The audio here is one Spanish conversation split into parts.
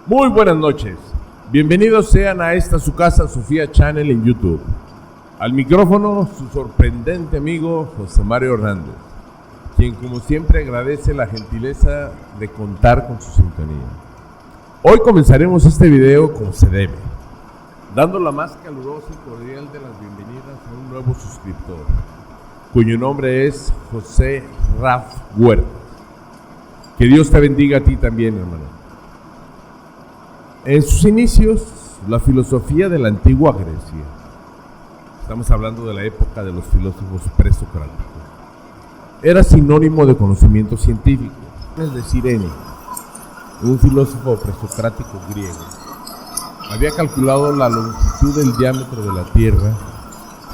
Muy buenas noches. Bienvenidos sean a esta su casa, Sofía Channel en YouTube. Al micrófono, su sorprendente amigo José Mario Hernández, quien como siempre agradece la gentileza de contar con su sintonía. Hoy comenzaremos este video como se debe, dando la más calurosa y cordial de las bienvenidas a un nuevo suscriptor, cuyo nombre es José Raf Huertas. Que Dios te bendiga a ti también, hermano. En sus inicios, la filosofía de la antigua Grecia, estamos hablando de la época de los filósofos presocráticos, era sinónimo de conocimiento científico. Es decir, Sirene, un filósofo presocrático griego, había calculado la longitud del diámetro de la Tierra,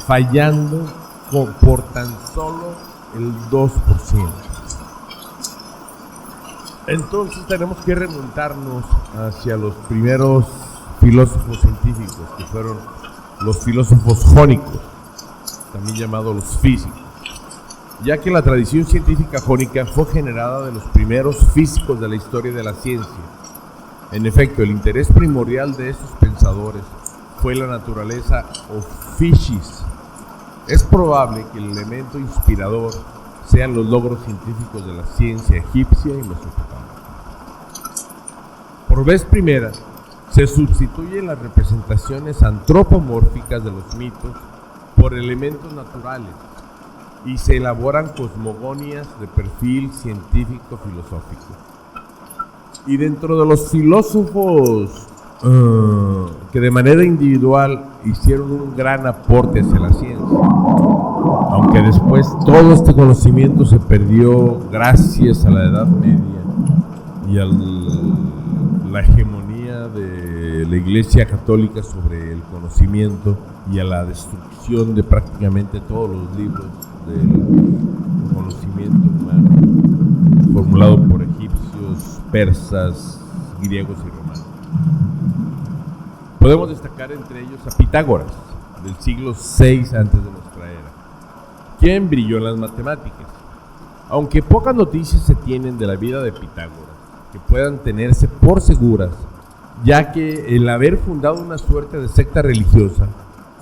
fallando por tan solo el 2%. Entonces tenemos que remontarnos hacia los primeros filósofos científicos, que fueron los filósofos jónicos, también llamados los físicos, ya que la tradición científica jónica fue generada de los primeros físicos de la historia de la ciencia. En efecto, el interés primordial de estos pensadores fue la naturaleza o physis. Es probable que el elemento inspirador sean los logros científicos de la ciencia egipcia y mesopotámica. Por vez primera, se sustituyen las representaciones antropomórficas de los mitos por elementos naturales y se elaboran cosmogonias de perfil científico-filosófico. Y dentro de los filósofos que de manera individual hicieron un gran aporte hacia la ciencia, aunque después todo este conocimiento se perdió gracias a la Edad Media y a la hegemonía de la Iglesia Católica sobre el conocimiento y a la destrucción de prácticamente todos los libros del conocimiento humano formulado por egipcios, persas, griegos y romanos. Podemos destacar entre ellos a Pitágoras, del siglo VI a.C., quien brilló en las matemáticas. Aunque pocas noticias se tienen de la vida de Pitágoras que puedan tenerse por seguras, ya que el haber fundado una suerte de secta religiosa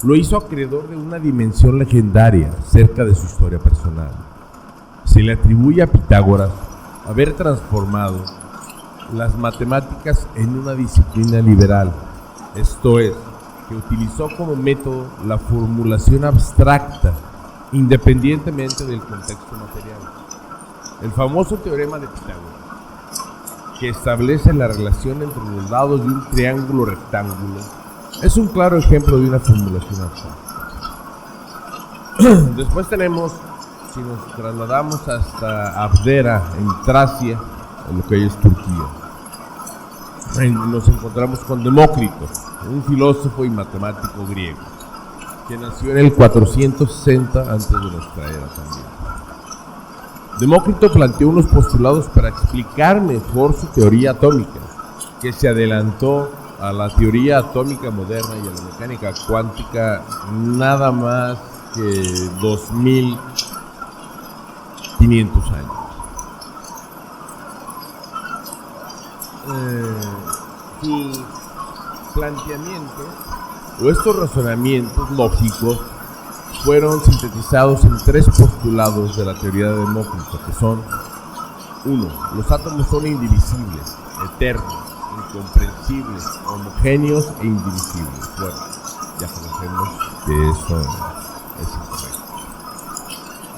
lo hizo acreedor de una dimensión legendaria cerca de su historia personal. Se le atribuye a Pitágoras haber transformado las matemáticas en una disciplina liberal, esto es, que utilizó como método la formulación abstracta independientemente del contexto material. El famoso teorema de Pitágoras, que establece la relación entre los lados de un triángulo rectángulo, es un claro ejemplo de una formulación abstracta. Después tenemos, si nos trasladamos hasta Abdera, en Tracia, en lo que hoy es Turquía, nos encontramos con Demócrito, un filósofo y matemático griego, que nació en el 460 antes de nuestra era también. Demócrito planteó unos postulados para explicar mejor su teoría atómica, que se adelantó a la teoría atómica moderna y a la mecánica cuántica nada más que 2500 años. Sus planteamientos o estos razonamientos lógicos fueron sintetizados en tres postulados de la teoría de Demócrito, que son: 1. Los átomos son indivisibles, eternos, incomprensibles, homogéneos e indivisibles. Bueno, ya conocemos que eso es incorrecto.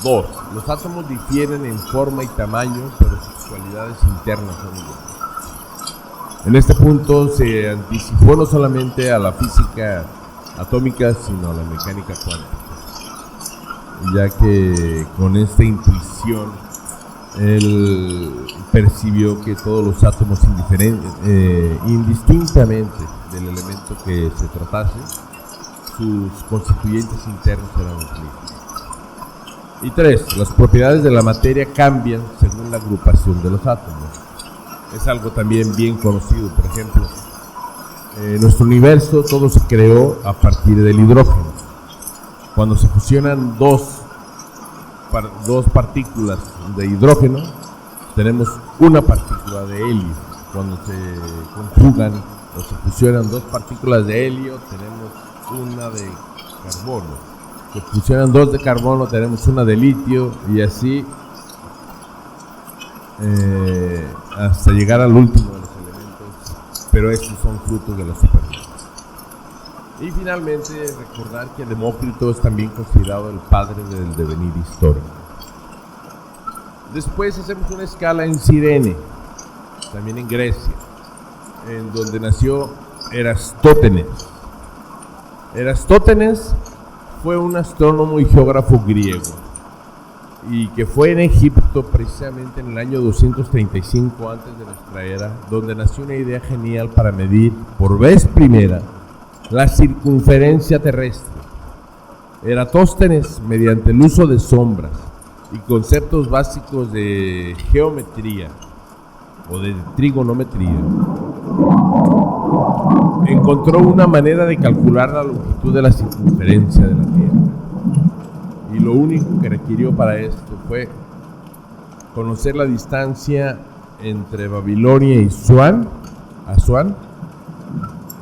2. Los átomos difieren en forma y tamaño, pero sus cualidades internas son iguales. En este punto se anticipó no solamente a la física atómica, sino a la mecánica cuántica, ya que con esta intuición él percibió que todos los átomos indistintamente del elemento que se tratase, sus constituyentes internos eran los mismos. Y 3. Las propiedades de la materia cambian según la agrupación de los átomos. Es algo también bien conocido. Por ejemplo, en nuestro universo todo se creó a partir del hidrógeno. Cuando se fusionan dos partículas de hidrógeno, tenemos una partícula de helio. cuando se conjugan o se fusionan dos partículas de helio, tenemos una de carbono. Se fusionan dos de carbono, tenemos una de litio, y así hasta llegar al último de los elementos, pero estos son frutos de la supernovas. Y finalmente recordar que Demócrito es también considerado el padre del devenir histórico. Después hacemos una escala en Cirene, también en Grecia, en donde nació Erastótenes. Erastótenes fue un astrónomo y geógrafo griego, y que fue en Egipto precisamente en el año 235 antes de nuestra era, donde nació una idea genial para medir por vez primera la circunferencia terrestre. Eratóstenes, mediante el uso de sombras y conceptos básicos de geometría o de trigonometría, encontró una manera de calcular la longitud de la circunferencia de la Tierra. Y lo único que requirió para esto fue conocer la distancia entre Babilonia y Asuán,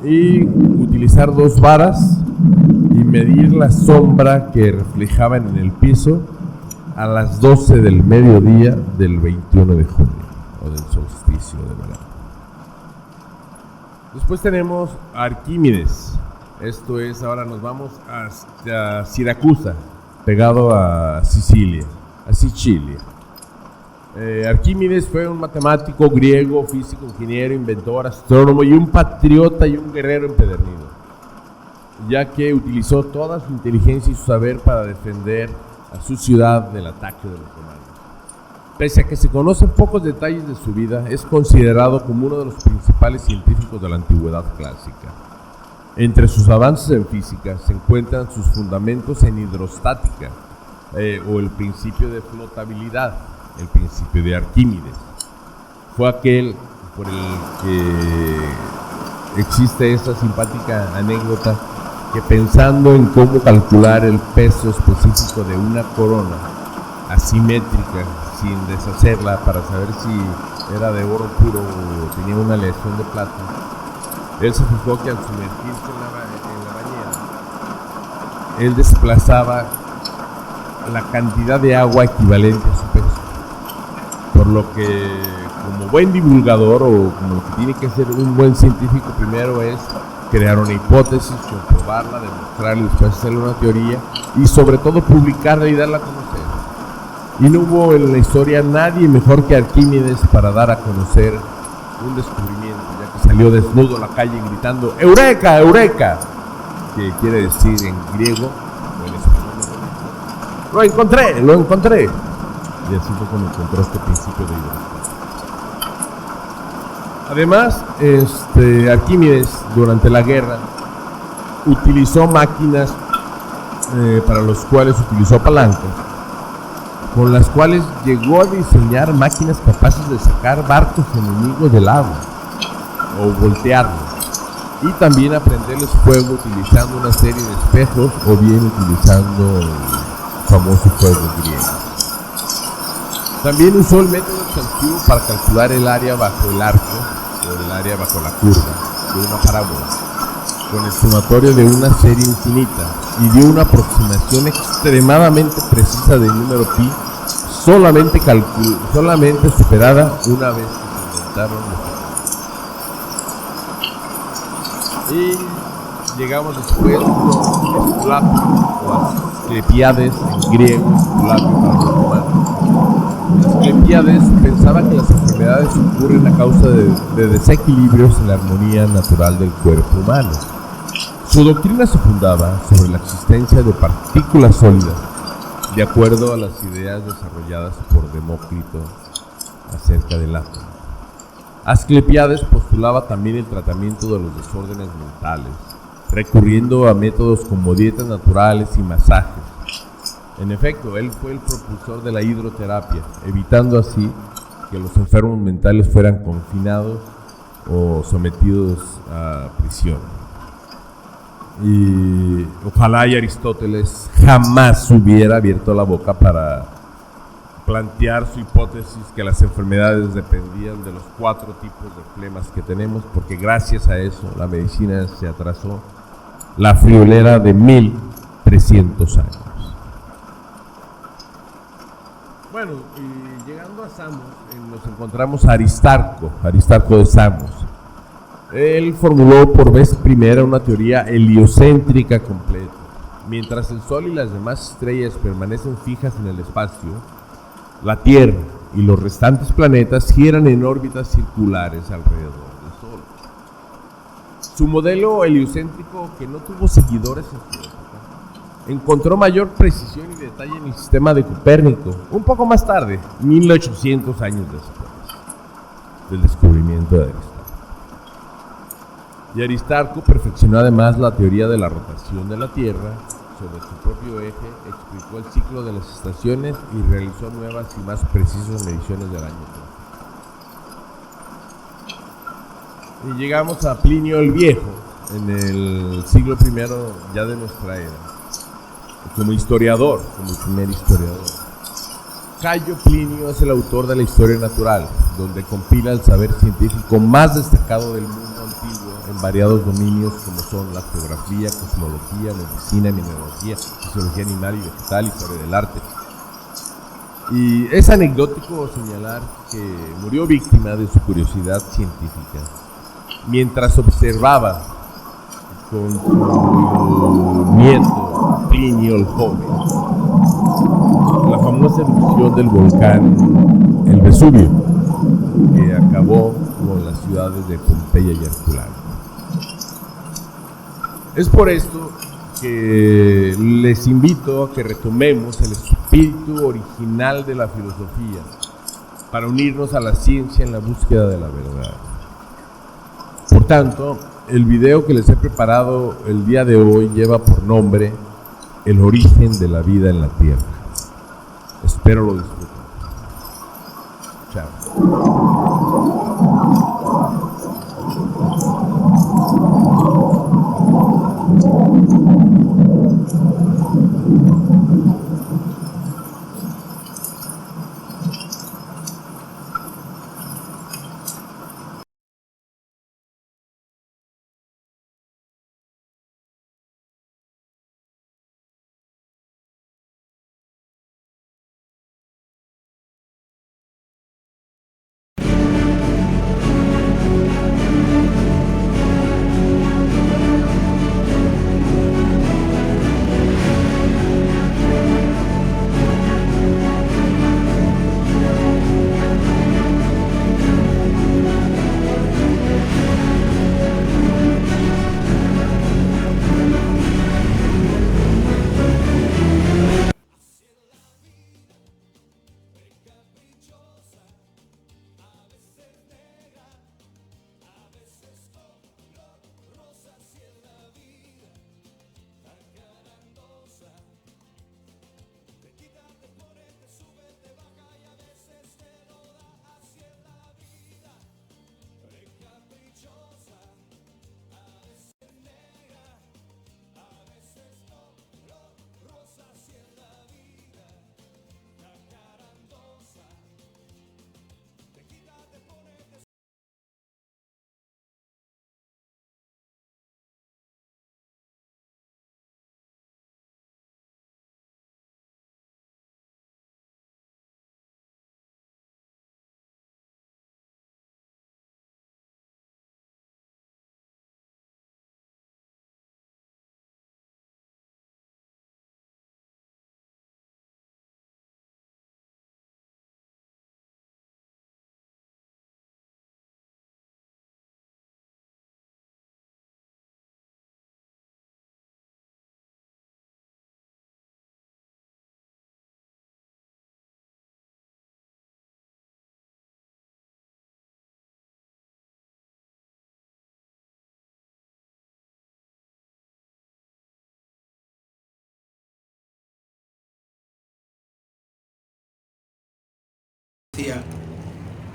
y utilizar dos varas y medir la sombra que reflejaban en el piso a las 12 del mediodía del 21 de junio, o del solsticio de verano. Después tenemos a Arquímedes. Esto es, ahora nos vamos hasta Siracusa, pegado a Sicilia. Arquímedes fue un matemático griego, físico, ingeniero, inventor, astrónomo y un patriota y un guerrero empedernido, ya que utilizó toda su inteligencia y su saber para defender a su ciudad del ataque de los romanos. Pese a que se conocen pocos detalles de su vida, es considerado como uno de los principales científicos de la antigüedad clásica. Entre sus avances en física se encuentran sus fundamentos en hidrostática, o el principio de flotabilidad, el principio de Arquímedes. Fue aquel por el que existe esta simpática anécdota, que pensando en cómo calcular el peso específico de una corona asimétrica sin deshacerla para saber si era de oro puro o tenía una aleación de plata, él se fijó que al sumergirse en la bañera, él desplazaba la cantidad de agua equivalente a su peso. Por lo que, como buen divulgador, o como lo que tiene que ser un buen científico, primero es crear una hipótesis, comprobarla, demostrarla y después hacerle una teoría, y sobre todo publicarla y darla a conocer. Y no hubo en la historia nadie mejor que Arquímedes para dar a conocer un descubrimiento, ya que salió desnudo a la calle gritando ¡Eureka! ¡Eureka!, que quiere decir en griego o en español: ¡Lo encontré! ¡Lo encontré! Y así fue como encontró este principio de hidrostática. Además, Arquímedes durante la guerra utilizó máquinas para los cuales utilizó palancas, con las cuales llegó a diseñar máquinas capaces de sacar barcos enemigos del agua o voltearlos, y también a prenderles fuego utilizando una serie de espejos o bien utilizando el famoso fuego griego. También usó el método exhaustivo para calcular el área bajo el arco o el área bajo la curva de una parábola, con el sumatorio de una serie infinita, y dio una aproximación extremadamente precisa del número pi, solamente superada una vez que se inventaron los. Y llegamos después con Esculapio o Asclepiades en griego, Esculapio para los romanos. Asclepiades pensaba que las enfermedades ocurren a causa de desequilibrios en la armonía natural del cuerpo humano. Su doctrina se fundaba sobre la existencia de partículas sólidas, de acuerdo a las ideas desarrolladas por Demócrito acerca del átomo. Asclepiades postulaba también el tratamiento de los desórdenes mentales, recurriendo a métodos como dietas naturales y masajes. En efecto, él fue el propulsor de la hidroterapia, evitando así que los enfermos mentales fueran confinados o sometidos a prisión. Y ojalá y Aristóteles jamás hubiera abierto la boca para plantear su hipótesis que las enfermedades dependían de los 4 tipos de flemas que tenemos, porque gracias a eso la medicina se atrasó la friolera de 1300 años. Bueno, y llegando a Samos, nos encontramos a Aristarco de Samos. Él formuló por vez primera una teoría heliocéntrica completa. Mientras el Sol y las demás estrellas permanecen fijas en el espacio, la Tierra y los restantes planetas giran en órbitas circulares alrededor del Sol. Su modelo heliocéntrico, que no tuvo seguidores en su época, encontró mayor precisión y detalle en el sistema de Copérnico, un poco más tarde, 1800 años después del descubrimiento de Aristarco. Y Aristarco perfeccionó además la teoría de la rotación de la Tierra sobre su propio eje, explicó el ciclo de las estaciones y realizó nuevas y más precisas mediciones del año. Y llegamos a Plinio el Viejo, en el siglo I ya de nuestra era, como historiador, como el primer historiador. Cayo Plinio es el autor de la Historia Natural, donde compila el saber científico más destacado del mundo antiguo en variados dominios como son la geografía, cosmología, medicina, mineralogía, fisiología animal y vegetal, historia del arte. Y es anecdótico señalar que murió víctima de su curiosidad científica mientras observaba con su nieto Plinio el Joven la famosa erupción del volcán el Vesubio, que acabó con las ciudades de Pompeya y Herculano. Es por esto que les invito a que retomemos el espíritu original de la filosofía para unirnos a la ciencia en la búsqueda de la verdad. Por tanto, el video que les he preparado el día de hoy lleva por nombre El origen de la vida en la Tierra. Espero lo disfruten. Chao.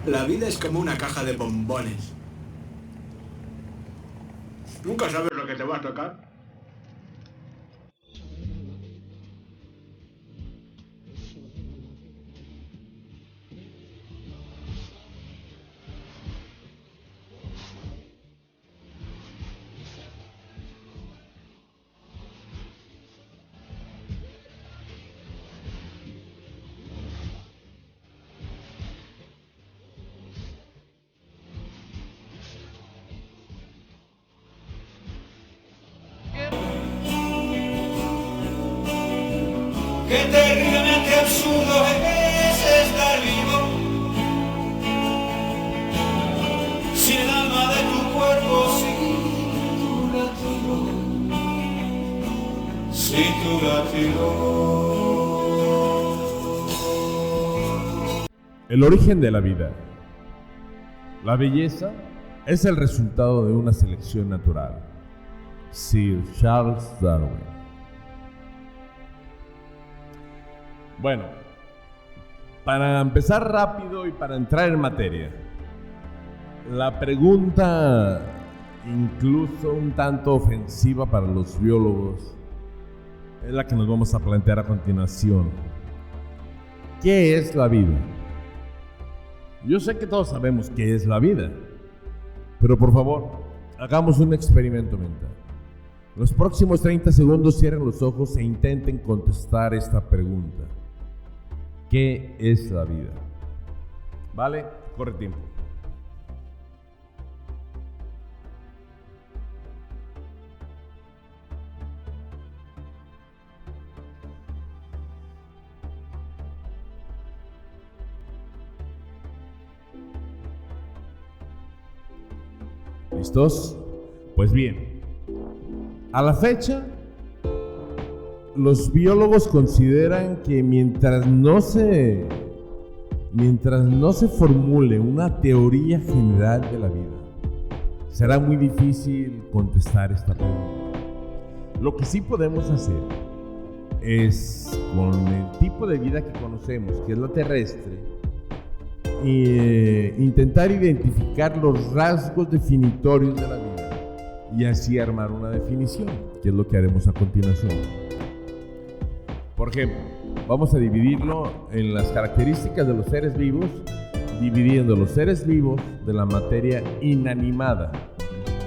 La vida es como una caja de bombones. Nunca sabes lo que te va a tocar. qué terriblemente absurdo es estar vivo sin el alma de tu cuerpo, sin tu latido, sin tu latido. El origen de la vida. La belleza es el resultado de una selección natural. Sir Charles Darwin. Bueno, para empezar rápido y para entrar en materia, la pregunta, incluso un tanto ofensiva para los biólogos, es la que nos vamos a plantear a continuación. ¿Qué es la vida? Yo sé que todos sabemos qué es la vida, pero por favor, hagamos un experimento mental. Los próximos 30 segundos cierren los ojos e intenten contestar esta pregunta. ¿Qué es la vida? ¿Vale? Corre tiempo. ¿Listos? Pues bien, a la fecha, los biólogos consideran que mientras no se formule una teoría general de la vida, será muy difícil contestar esta pregunta. Lo que sí podemos hacer es, con el tipo de vida que conocemos, que es la terrestre, intentar identificar los rasgos definitorios de la vida y así armar una definición, que es lo que haremos a continuación. Por ejemplo, vamos a dividirlo en las características de los seres vivos, dividiendo los seres vivos de la materia inanimada.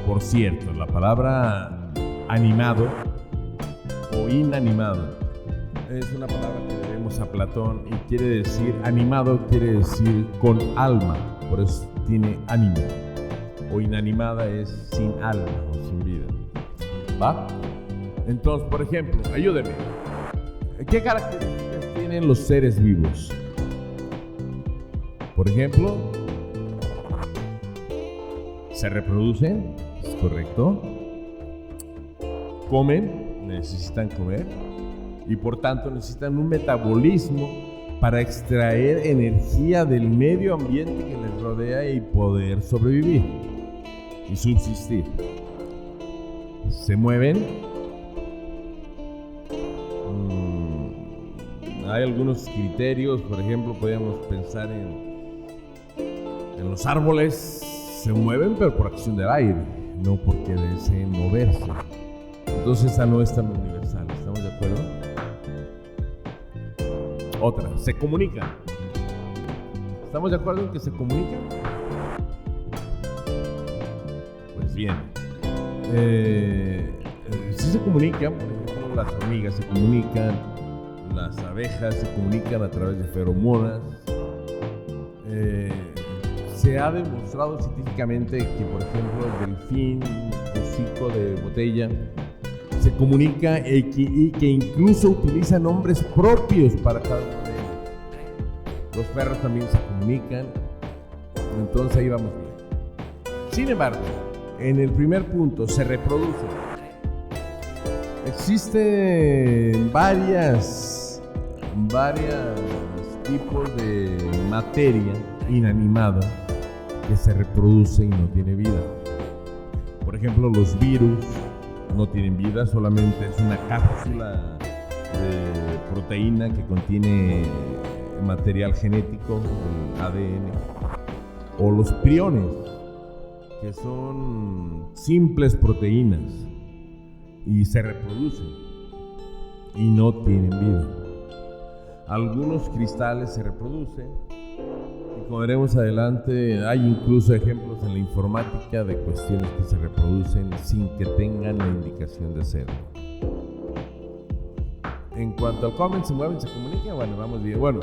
Por cierto, la palabra animado o inanimado es una palabra que debemos a Platón y quiere decir, animado quiere decir con alma, por eso tiene ánimo, o inanimada es sin alma o sin vida. ¿Va? Entonces, por ejemplo, ayúdenme. ¿Qué características tienen los seres vivos? Por ejemplo, se reproducen, ¿es correcto? Comen, necesitan comer. Y por tanto necesitan un metabolismo para extraer energía del medio ambiente que les rodea y poder sobrevivir y subsistir. Se mueven. Hay algunos criterios, por ejemplo, podríamos pensar en los árboles, se mueven pero por acción del aire, no porque deseen moverse. Entonces esa no es tan universal, ¿estamos de acuerdo? Otra, se comunican. ¿Estamos de acuerdo en que se comunican? Pues bien, sí se comunican, por ejemplo, las hormigas se comunican, las abejas se comunican a través de feromonas. Se ha demostrado científicamente que, por ejemplo, el delfín, hocico de botella, se comunica y que incluso utiliza nombres propios para cada uno de ellos. Los perros también se comunican, entonces ahí vamos bien. Sin embargo, en el primer punto, se reproducen. Existen varios tipos de materia inanimada que se reproduce y no tiene vida. Por ejemplo, los virus no tienen vida, solamente es una cápsula de proteína que contiene material genético, el ADN. O los priones, que son simples proteínas y se reproducen y no tienen vida. Algunos cristales se reproducen y, como veremos adelante, hay incluso ejemplos en la informática de cuestiones que se reproducen sin que tengan la indicación de hacerlo. En cuanto al comen, se mueven, se comunican, bueno, vamos bien. Bueno,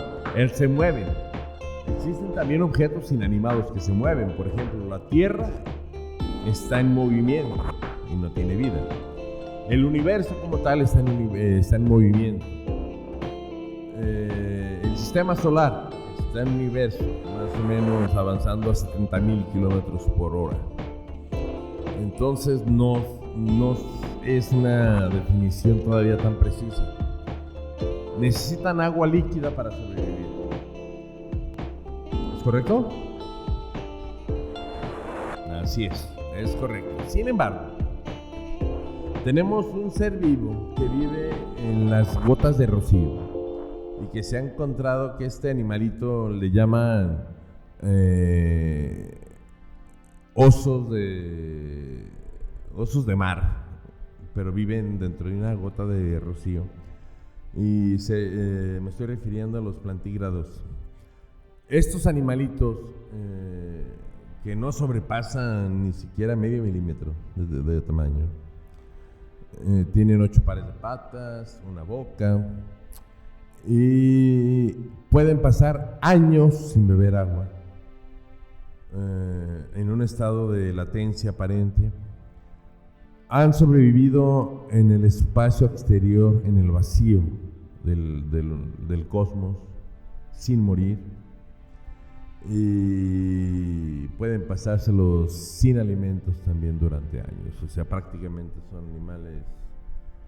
se mueven. Existen también objetos inanimados que se mueven. Por ejemplo, la Tierra está en movimiento y no tiene vida. El universo como tal está en movimiento. el sistema solar está en un universo más o menos avanzando a 70,000 kilómetros por hora. Entonces no es una definición todavía tan precisa. Necesitan agua líquida para sobrevivir. ¿Es correcto? Así es correcto. Sin embargo, tenemos un ser vivo que vive en las gotas de rocío y que se ha encontrado que este animalito le llaman osos de mar, pero viven dentro de una gota de rocío. Y me estoy refiriendo a los plantígrados. Estos animalitos que no sobrepasan ni siquiera medio milímetro de tamaño, tienen 8 pares de patas, una boca, y pueden pasar años sin beber agua, en un estado de latencia aparente. Han sobrevivido en el espacio exterior, en el vacío del cosmos, sin morir, y pueden pasárselos sin alimentos también durante años. O sea, prácticamente son animales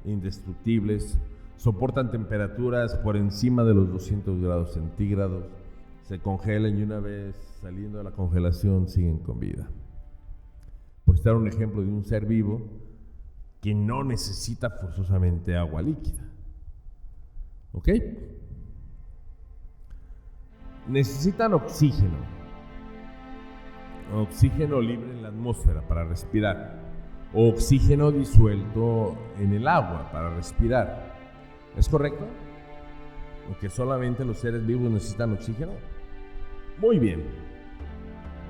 indestructibles, soportan temperaturas por encima de los 200 grados centígrados, se congelan y una vez saliendo de la congelación siguen con vida. Por estar un ejemplo de un ser vivo que no necesita forzosamente agua líquida. ¿Ok? Necesitan oxígeno libre en la atmósfera para respirar, o oxígeno disuelto en el agua para respirar. ¿Es correcto? ¿Que solamente los seres vivos necesitan oxígeno? Muy bien.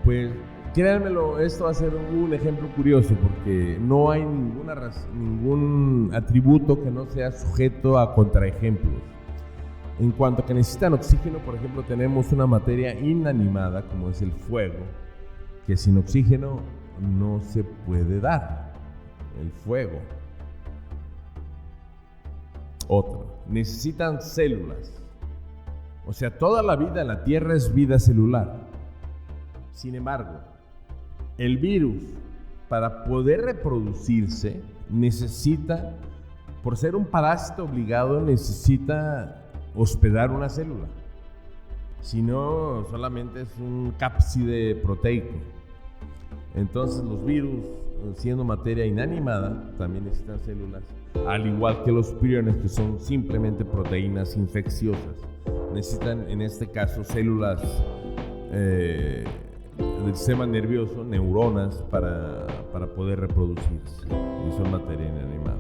Pues créanmelo, esto va a ser un ejemplo curioso porque no hay ningún atributo que no sea sujeto a contraejemplos. En cuanto a que necesitan oxígeno, por ejemplo, tenemos una materia inanimada como es el fuego, que sin oxígeno no se puede dar. El fuego. Otro, necesitan células. O sea, toda la vida en la Tierra es vida celular. Sin embargo, el virus, para poder reproducirse, necesita, por ser un parásito obligado, necesita hospedar una célula. Si no, solamente es un cápside proteico. Entonces los virus, siendo materia inanimada, también necesitan células, al igual que los priones, que son simplemente proteínas infecciosas. Necesitan, en este caso, células del sistema nervioso, neuronas, para poder reproducirse. Y son materia inanimada.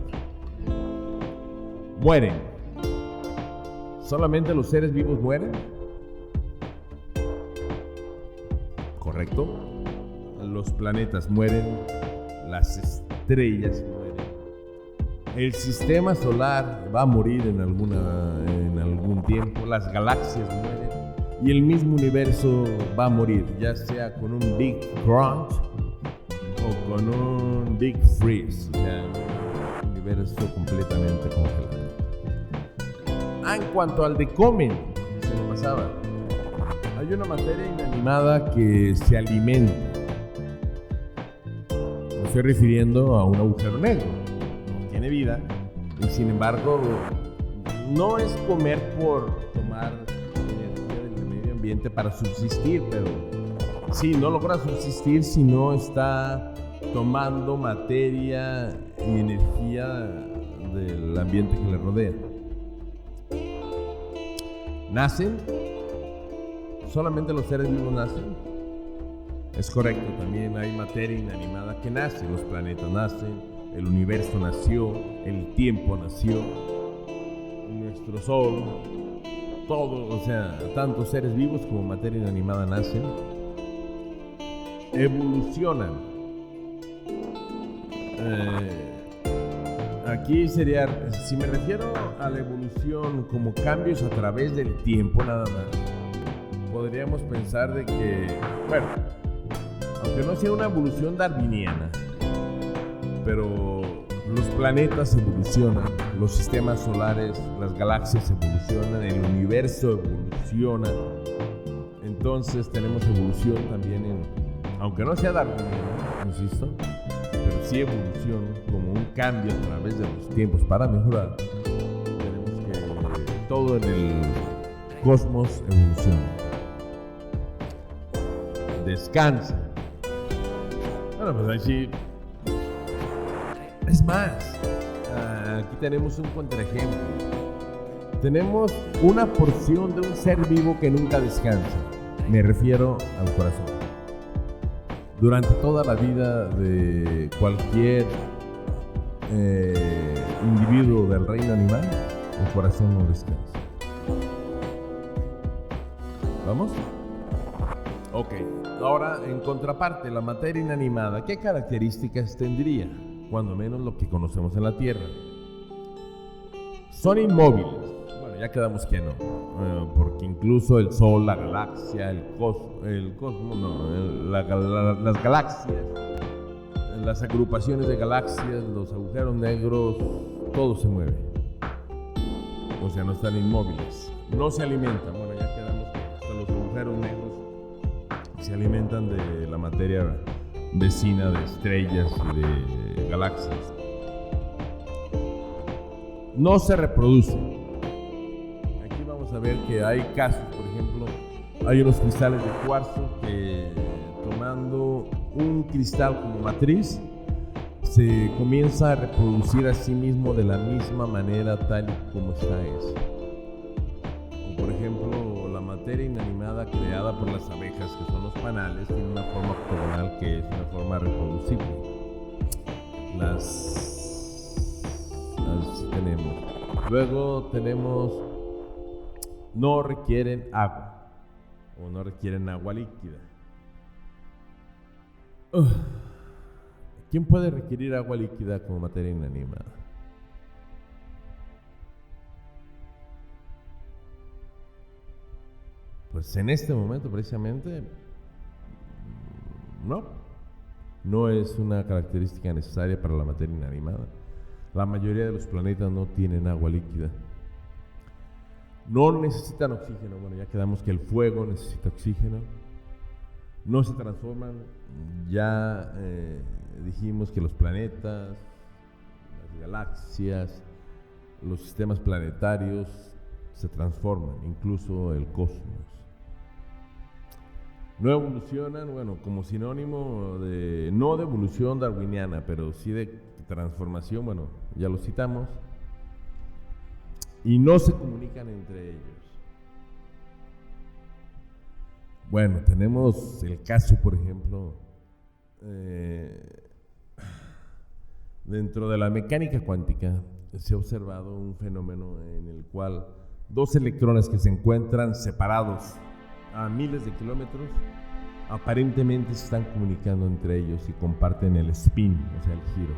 Mueren. ¿Solamente los seres vivos mueren? ¿Correcto? Los planetas mueren, las estrellas mueren, el sistema solar va a morir en algún tiempo, las galaxias mueren y el mismo universo va a morir, ya sea con un Big Crunch o con un Big Freeze, o sea, un universo completamente congelado. En cuanto al decomen, se me pasaba, hay una materia inanimada que se alimenta. Me estoy refiriendo a un agujero negro. No tiene vida y sin embargo no es comer por tomar energía del medio ambiente para subsistir, pero sí, no logra subsistir si no está tomando materia y energía del ambiente que le rodea. ¿Nacen? ¿Solamente los seres vivos nacen? Es correcto, también hay materia inanimada que nace. Los planetas nacen, el universo nació, el tiempo nació, nuestro sol, todo, o sea, tanto seres vivos como materia inanimada nacen, evolucionan. Aquí sería, si me refiero a la evolución como cambios a través del tiempo nada más, podríamos pensar de que, bueno, aunque no sea una evolución darwiniana, pero los planetas evolucionan, los sistemas solares, las galaxias evolucionan, el universo evoluciona. Entonces tenemos evolución también aunque no sea darwiniano, insisto, pero sí evolución como un cambio a través de los tiempos para mejorar. Tenemos que todo en el cosmos evoluciona. Descansa. Bueno, pues ahí sí. Es más, aquí tenemos un contraejemplo. Tenemos una porción de un ser vivo que nunca descansa. Me refiero al corazón. Durante toda la vida de cualquier individuo del reino animal, el corazón no descansa. ¿Vamos? Ok. Ahora, en contraparte, la materia inanimada, ¿qué características tendría? Cuando menos lo que conocemos en la Tierra. Son inmóviles. Bueno, ya quedamos que no. Porque incluso el Sol, la galaxia, las galaxias, las agrupaciones de galaxias, los agujeros negros, todo se mueve. O sea, no están inmóviles. No se alimentan. Bueno, ya quedamos que hasta los agujeros negros se alimentan de la materia vecina de estrellas y de galaxias. No se reproducen. Aquí vamos a ver que hay casos, por ejemplo, hay unos cristales de cuarzo que, tomando un cristal como matriz, se comienza a reproducir a sí mismo de la misma manera tal y como está eso. O por ejemplo, la materia inanimada creada por las abejas, que son los panales, tiene una forma octogonal que es una forma reproducible. Así tenemos. Luego tenemos, no requieren agua o no requieren agua líquida. ¿Quién puede requerir agua líquida como materia inanimada? Pues en este momento precisamente no es una característica necesaria para la materia inanimada. La mayoría de los planetas no tienen agua líquida. No necesitan oxígeno. Bueno, ya quedamos que el fuego necesita oxígeno. No se transforman. Ya dijimos que los planetas, las galaxias, los sistemas planetarios se transforman, incluso el cosmos. No evolucionan, bueno, como sinónimo de, no de evolución darwiniana, pero sí de transformación, bueno, ya lo citamos, y no se comunican entre ellos. Bueno, tenemos el caso, por ejemplo, dentro de la mecánica cuántica se ha observado un fenómeno en el cual dos electrones que se encuentran separados a miles de kilómetros aparentemente se están comunicando entre ellos y comparten el spin, o sea, el giro.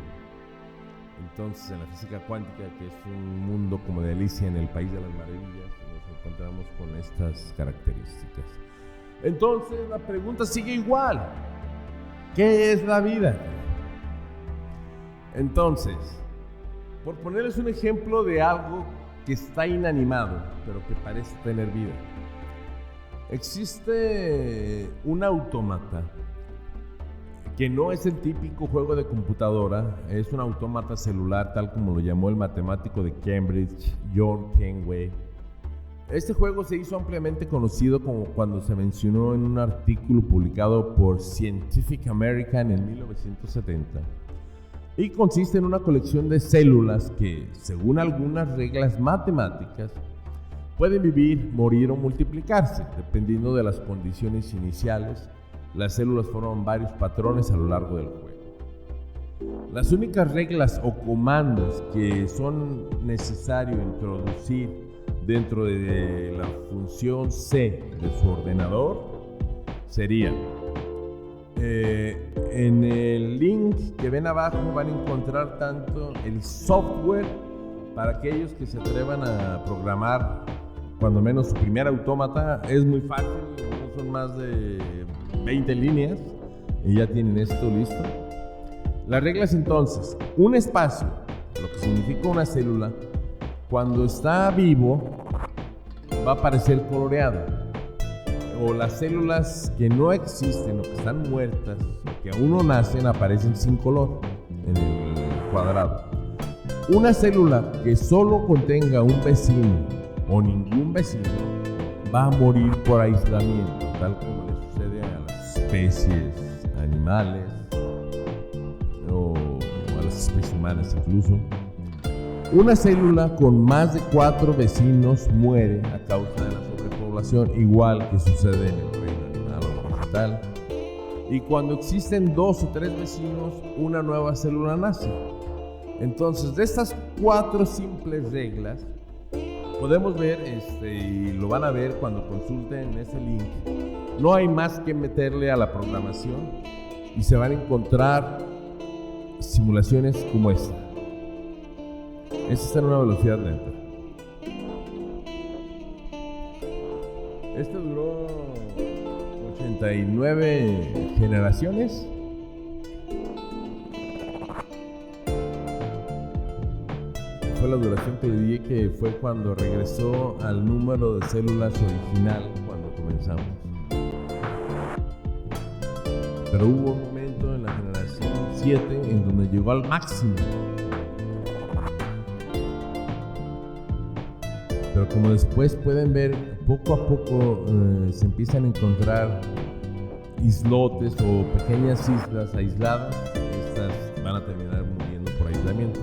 Entonces, en la física cuántica, que es un mundo como de Alicia en el País de las Maravillas, nos encontramos con estas características. Entonces, la pregunta sigue igual. ¿Qué es la vida? Entonces, por ponerles un ejemplo de algo que está inanimado, pero que parece tener vida. Existe un autómata que no es el típico juego de computadora, es un autómata celular, tal como lo llamó el matemático de Cambridge, John Kenway. Este juego se hizo ampliamente conocido como cuando se mencionó en un artículo publicado por Scientific American en 1970. Y consiste en una colección de células que, según algunas reglas matemáticas, pueden vivir, morir o multiplicarse, dependiendo de las condiciones iniciales. Las células forman varios patrones a lo largo del juego. Las únicas reglas o comandos que son necesarios introducir dentro de la función C de su ordenador serían: en el link que ven abajo van a encontrar tanto el software para aquellos que se atrevan a programar cuando menos su primer autómata. Es muy fácil, no son más de 20 líneas y ya tienen esto listo. Las reglas entonces: un espacio Lo que significa una célula, cuando está vivo, va a aparecer coloreado. O las células que no existen o que están muertas, o que aún no nacen, aparecen sin color en el cuadrado. Una célula que solo contenga un vecino o ningún vecino va a morir por aislamiento, tal como le sucede a las especies animales o a las especies humanas incluso. Una célula con más de 4 vecinos muere a causa de la sobrepoblación, igual que sucede en el reino animal o vegetal. Y cuando existen 2 o 3 vecinos, una nueva célula nace. Entonces, de estas 4 simples reglas, podemos ver, y lo van a ver cuando consulten ese link, no hay más que meterle a la programación y se van a encontrar simulaciones como esta. Esta está en una velocidad lenta. Este duró 89 generaciones. Fue la duración que le di, que fue cuando regresó al número de células original cuando comenzamos. Pero hubo un momento en la generación 7 en donde llegó al máximo. Pero como después pueden ver, poco a poco se empiezan a encontrar islotes o pequeñas islas aisladas. Estas van a terminar muriendo por aislamiento.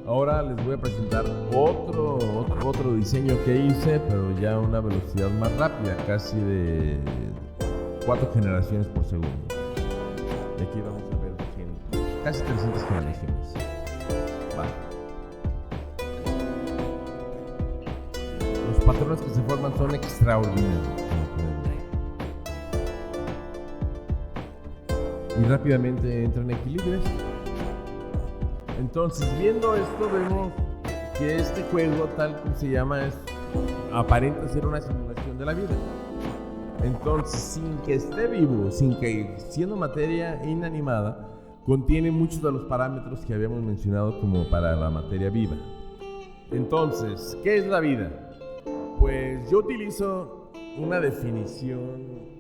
Ahora les voy a presentar otro diseño que hice, pero ya a una velocidad más rápida, casi de 4 generaciones por segundo. Y aquí vamos a ver casi 300 generaciones. Vale. Los patrones que se forman son extraordinarios. Y rápidamente entran en equilibrio. Entonces, viendo esto, vemos que este juego, tal como se llama, aparenta ser una simulación de la vida. Entonces, sin que esté vivo, siendo materia inanimada, contiene muchos de los parámetros que habíamos mencionado como para la materia viva. Entonces, ¿qué es la vida? Pues yo utilizo una definición.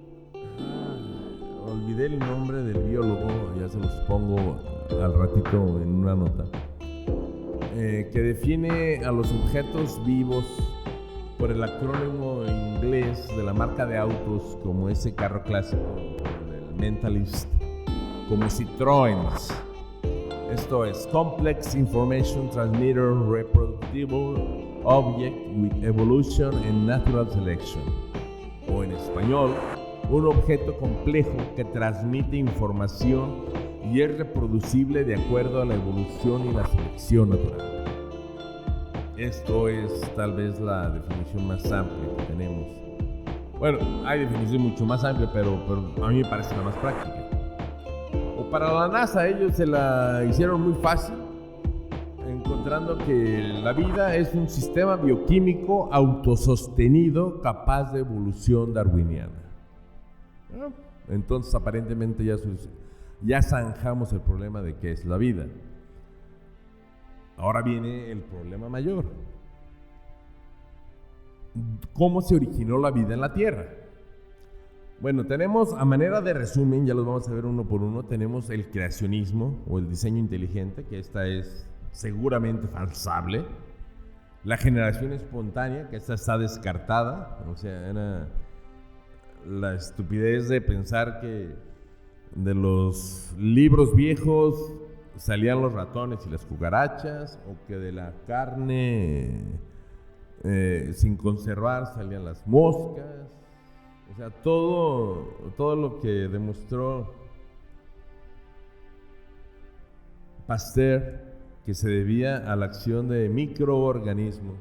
Olvidé el nombre del biólogo, ya se los pongo al ratito en una nota, que define a los objetos vivos por el acrónimo inglés de la marca de autos, como ese carro clásico del Mentalist, como Citroën. Esto es Complex Information Transmitter Reproducible Object with Evolution and Natural Selection, o en español, un objeto complejo que transmite información y es reproducible de acuerdo a la evolución y la selección natural. Esto es tal vez la definición más amplia que tenemos. Bueno, hay definiciones mucho más amplias, pero a mí me parece la más práctica. O para la NASA, ellos se la hicieron muy fácil, encontrando que la vida es un sistema bioquímico autosostenido capaz de evolución darwiniana. Entonces aparentemente ya zanjamos el problema de qué es la vida. Ahora viene el problema mayor. ¿Cómo se originó la vida en la Tierra? Bueno, tenemos a manera de resumen, ya los vamos a ver uno por uno, tenemos el creacionismo o el diseño inteligente, que esta es seguramente falsable. La generación espontánea, que esta está descartada, o sea, era la estupidez de pensar que de los libros viejos salían los ratones y las cucarachas, o que de la carne sin conservar salían las moscas. O sea, todo lo que demostró Pasteur, que se debía a la acción de microorganismos,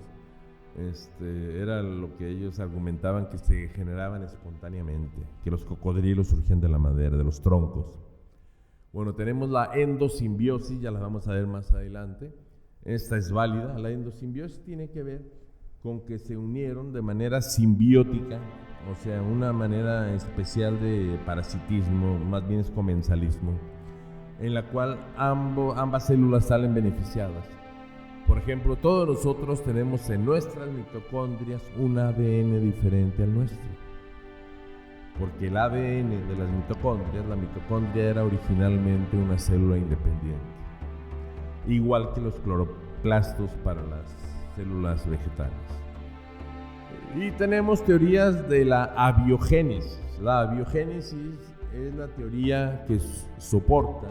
era lo que ellos argumentaban, que se generaban espontáneamente, que los cocodrilos surgían de la madera, de los troncos. Bueno, tenemos la endosimbiosis, ya la vamos a ver más adelante. Esta es válida. La endosimbiosis tiene que ver con que se unieron de manera simbiótica, o sea, una manera especial de parasitismo, más bien es comensalismo, en la cual ambas células salen beneficiadas. Por ejemplo, todos nosotros tenemos en nuestras mitocondrias un ADN diferente al nuestro. Porque el ADN de las mitocondrias, la mitocondria era originalmente una célula independiente. Igual que los cloroplastos para las células vegetales. Y tenemos teorías de la abiogénesis. La abiogénesis es la teoría que soporta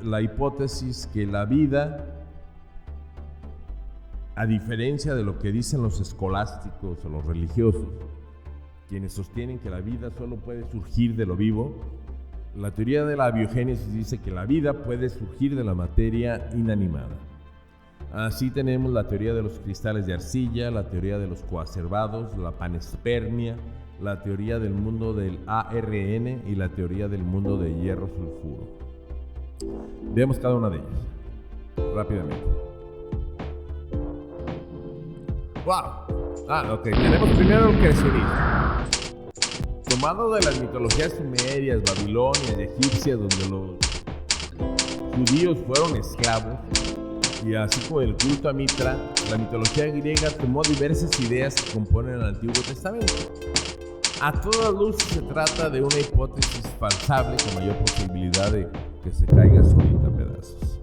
la hipótesis que la vida, a diferencia de lo que dicen los escolásticos o los religiosos, quienes sostienen que la vida solo puede surgir de lo vivo, la teoría de la abiogénesis dice que la vida puede surgir de la materia inanimada. Así tenemos la teoría de los cristales de arcilla, la teoría de los coacervados, la panespermia, la teoría del mundo del ARN y la teoría del mundo de hierro sulfuro. Veamos cada una de ellas rápidamente. ¡Wow! Ok, tenemos primero el creacionismo. Tomado de las mitologías sumerias, babilonias y egipcias, donde los judíos fueron esclavos, y así como el culto a Mitra, la mitología griega tomó diversas ideas que componen el Antiguo Testamento. A toda luz se trata de una hipótesis falsable con mayor posibilidad de que se caiga solita a pedazos.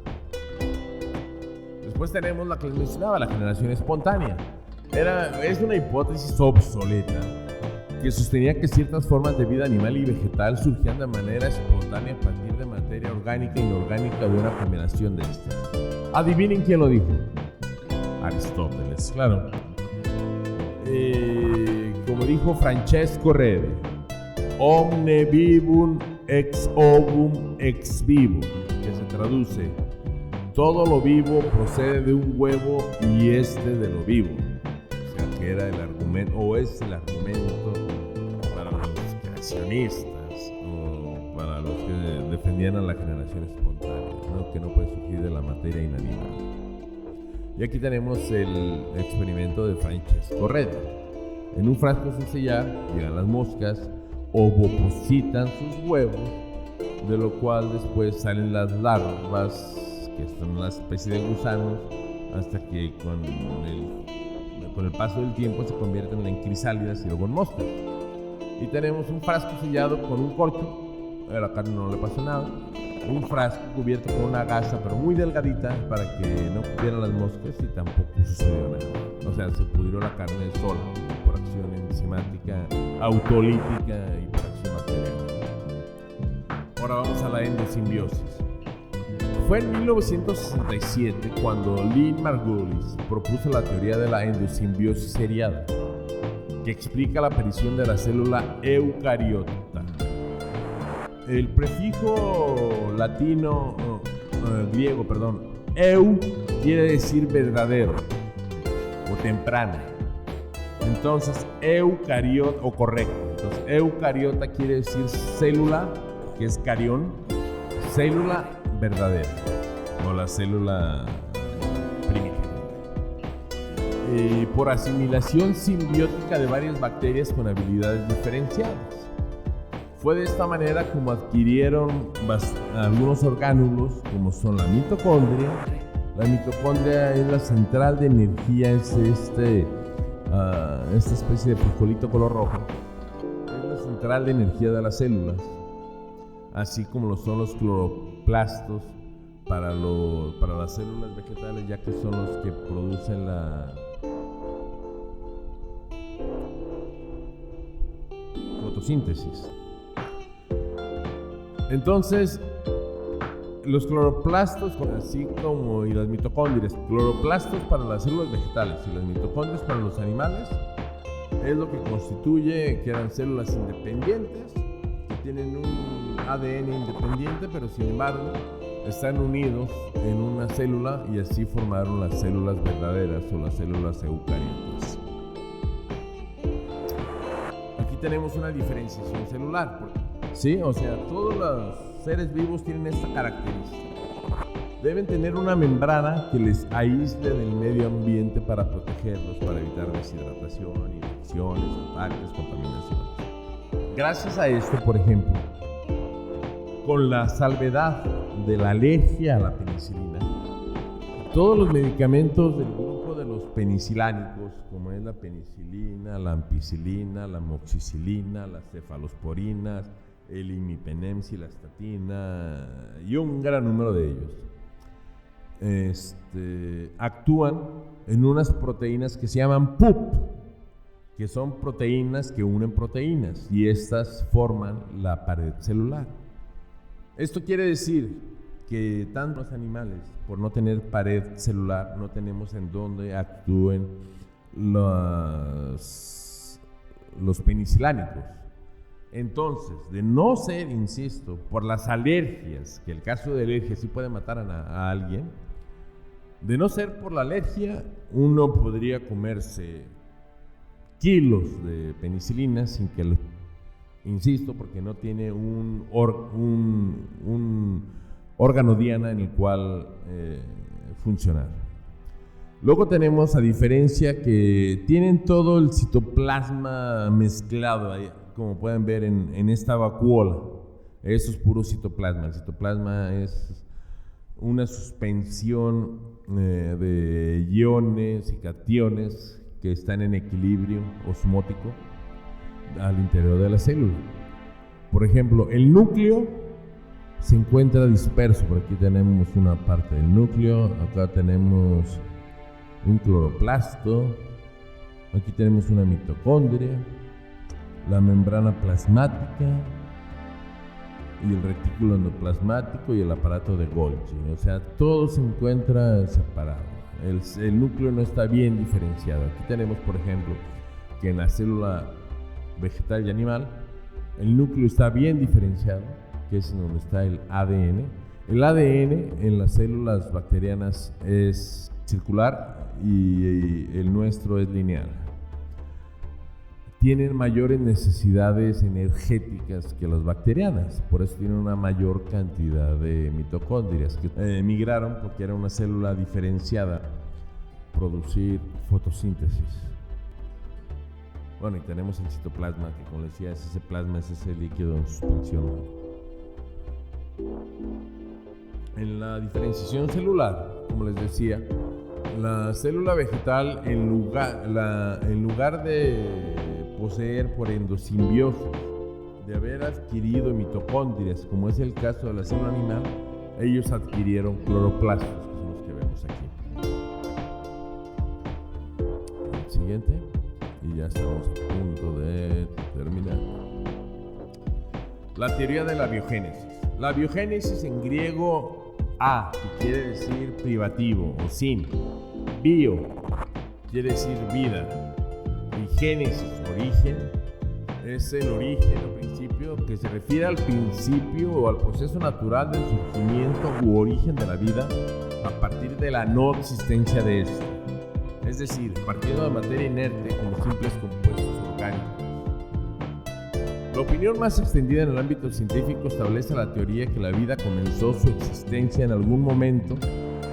Después tenemos la que les mencionaba, la generación espontánea. Es una hipótesis obsoleta que sostenía que ciertas formas de vida animal y vegetal surgían de manera espontánea a partir de materia orgánica e inorgánica de una combinación de estas. Adivinen quién lo dijo. Aristóteles, claro. Como dijo Francesco Rede, omne vivum ex ovum ex vivo, que se traduce: todo lo vivo procede de un huevo y este de lo vivo. O sea, que era el argumento, o es el argumento para los creacionistas o para los que defendían a la generación espontánea, ¿no? Que no puede surgir de la materia inanimada. Y aquí tenemos el experimento de Francesco Rede. En un frasco sin sellar llegan las moscas, ovopositan sus huevos, de lo cual después salen las larvas, que son una especie de gusanos, hasta que con el paso del tiempo se convierten en crisálidas y luego en moscas. Y tenemos un frasco sellado con un corcho, a la carne no le pasó nada, un frasco cubierto con una gasa pero muy delgadita para que no cubieran las moscas y tampoco sucedió nada. O sea, se pudrió la carne sola por acción enzimática, autolítica y por acción bacteriana. Ahora vamos a la endosimbiosis. Fue en 1967 cuando Lynn Margulis propuso la teoría de la endosimbiosis seriada, que explica la aparición de la célula eucariota. El prefijo griego, eu quiere decir verdadero o temprana. Entonces, eucariota, o correcto. Entonces, eucariota quiere decir célula, que es carión, célula verdadera, o la célula primigenia. Por asimilación simbiótica de varias bacterias con habilidades diferenciadas. Fue de esta manera como adquirieron algunos orgánulos, como son la mitocondria. La mitocondria es la central de energía, es esta especie de frijolito color rojo. Es la central de energía de las células, así como lo son los cloroplastos para las células vegetales, ya que son los que producen la fotosíntesis. Entonces, los cloroplastos, así como y las mitocondrias, cloroplastos para las células vegetales y las mitocondrias para los animales, es lo que constituye que eran células independientes, que tienen un ADN independiente, pero sin embargo están unidos en una célula y así formaron las células verdaderas o las células eucariotas. Aquí tenemos una diferenciación celular. Sí, o sea, todos los seres vivos tienen esta característica. Deben tener una membrana que les aísle del medio ambiente para protegerlos, para evitar deshidratación, infecciones, ataques, contaminaciones. Gracias a esto, por ejemplo, con la salvedad de la alergia a la penicilina, todos los medicamentos del grupo de los penicilánicos, como es la penicilina, la ampicilina, la amoxicilina, las cefalosporinas, el imipenem, cilastatina y un gran número de ellos, actúan en unas proteínas que se llaman PUP, que son proteínas que unen proteínas, y estas forman la pared celular. Esto quiere decir que tanto los animales, por no tener pared celular, no tenemos en dónde actúen los penicilánicos. Entonces, de no ser, insisto, por las alergias, que el caso de alergia sí puede matar a alguien, de no ser por la alergia, uno podría comerse kilos de penicilina sin que lo, insisto, porque no tiene un órgano diana en el cual funcionar. Luego tenemos, a diferencia, que tienen todo el citoplasma mezclado ahí, como pueden ver en esta vacuola. Eso es puro citoplasma. El citoplasma es una suspensión de iones y cationes que están en equilibrio osmótico al interior de la célula. Por ejemplo, el núcleo se encuentra disperso. Por aquí tenemos una parte del núcleo, acá tenemos un cloroplasto, aquí tenemos una mitocondria, la membrana plasmática y el retículo endoplasmático y el aparato de Golgi. O sea, todo se encuentra separado. El núcleo no está bien diferenciado. Aquí tenemos, por ejemplo, que en la célula vegetal y animal, el núcleo está bien diferenciado, que es donde está el ADN. El ADN en las células bacterianas es circular y el nuestro es lineal. Tienen mayores necesidades energéticas que las bacterianas, por eso tienen una mayor cantidad de mitocondrias que emigraron porque era una célula diferenciada, producir fotosíntesis. Bueno, y tenemos el citoplasma, que como les decía, es ese plasma, es ese líquido en suspensión. En la diferenciación celular, como les decía, la célula vegetal, en lugar de poseer por endosimbiosis, de haber adquirido mitocondrias, como es el caso de la célula animal, ellos adquirieron cloroplastos, que son los que vemos aquí. El siguiente, y ya estamos a punto de terminar. La teoría de la biogénesis. La biogénesis en griego, que quiere decir privativo o sin. Bio quiere decir vida. Y génesis, origen, es el origen o principio que se refiere al principio o al proceso natural del surgimiento u origen de la vida a partir de la no existencia de ésta. Es decir, partiendo de materia inerte como simples compuestos orgánicos. La opinión más extendida en el ámbito científico establece la teoría que la vida comenzó su existencia en algún momento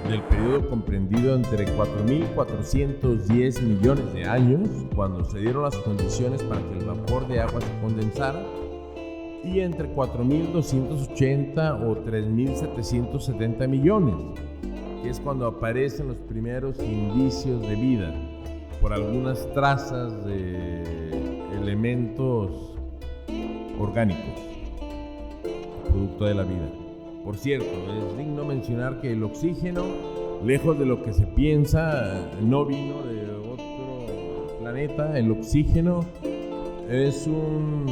del periodo comprendido entre 4.410 millones de años, cuando se dieron las condiciones para que el vapor de agua se condensara, y entre 4.280 o 3.770 millones, que es cuando aparecen los primeros indicios de vida por algunas trazas de elementos orgánicos, producto de la vida. Por cierto, es digno mencionar que el oxígeno, lejos de lo que se piensa, no vino de otro planeta. El oxígeno es un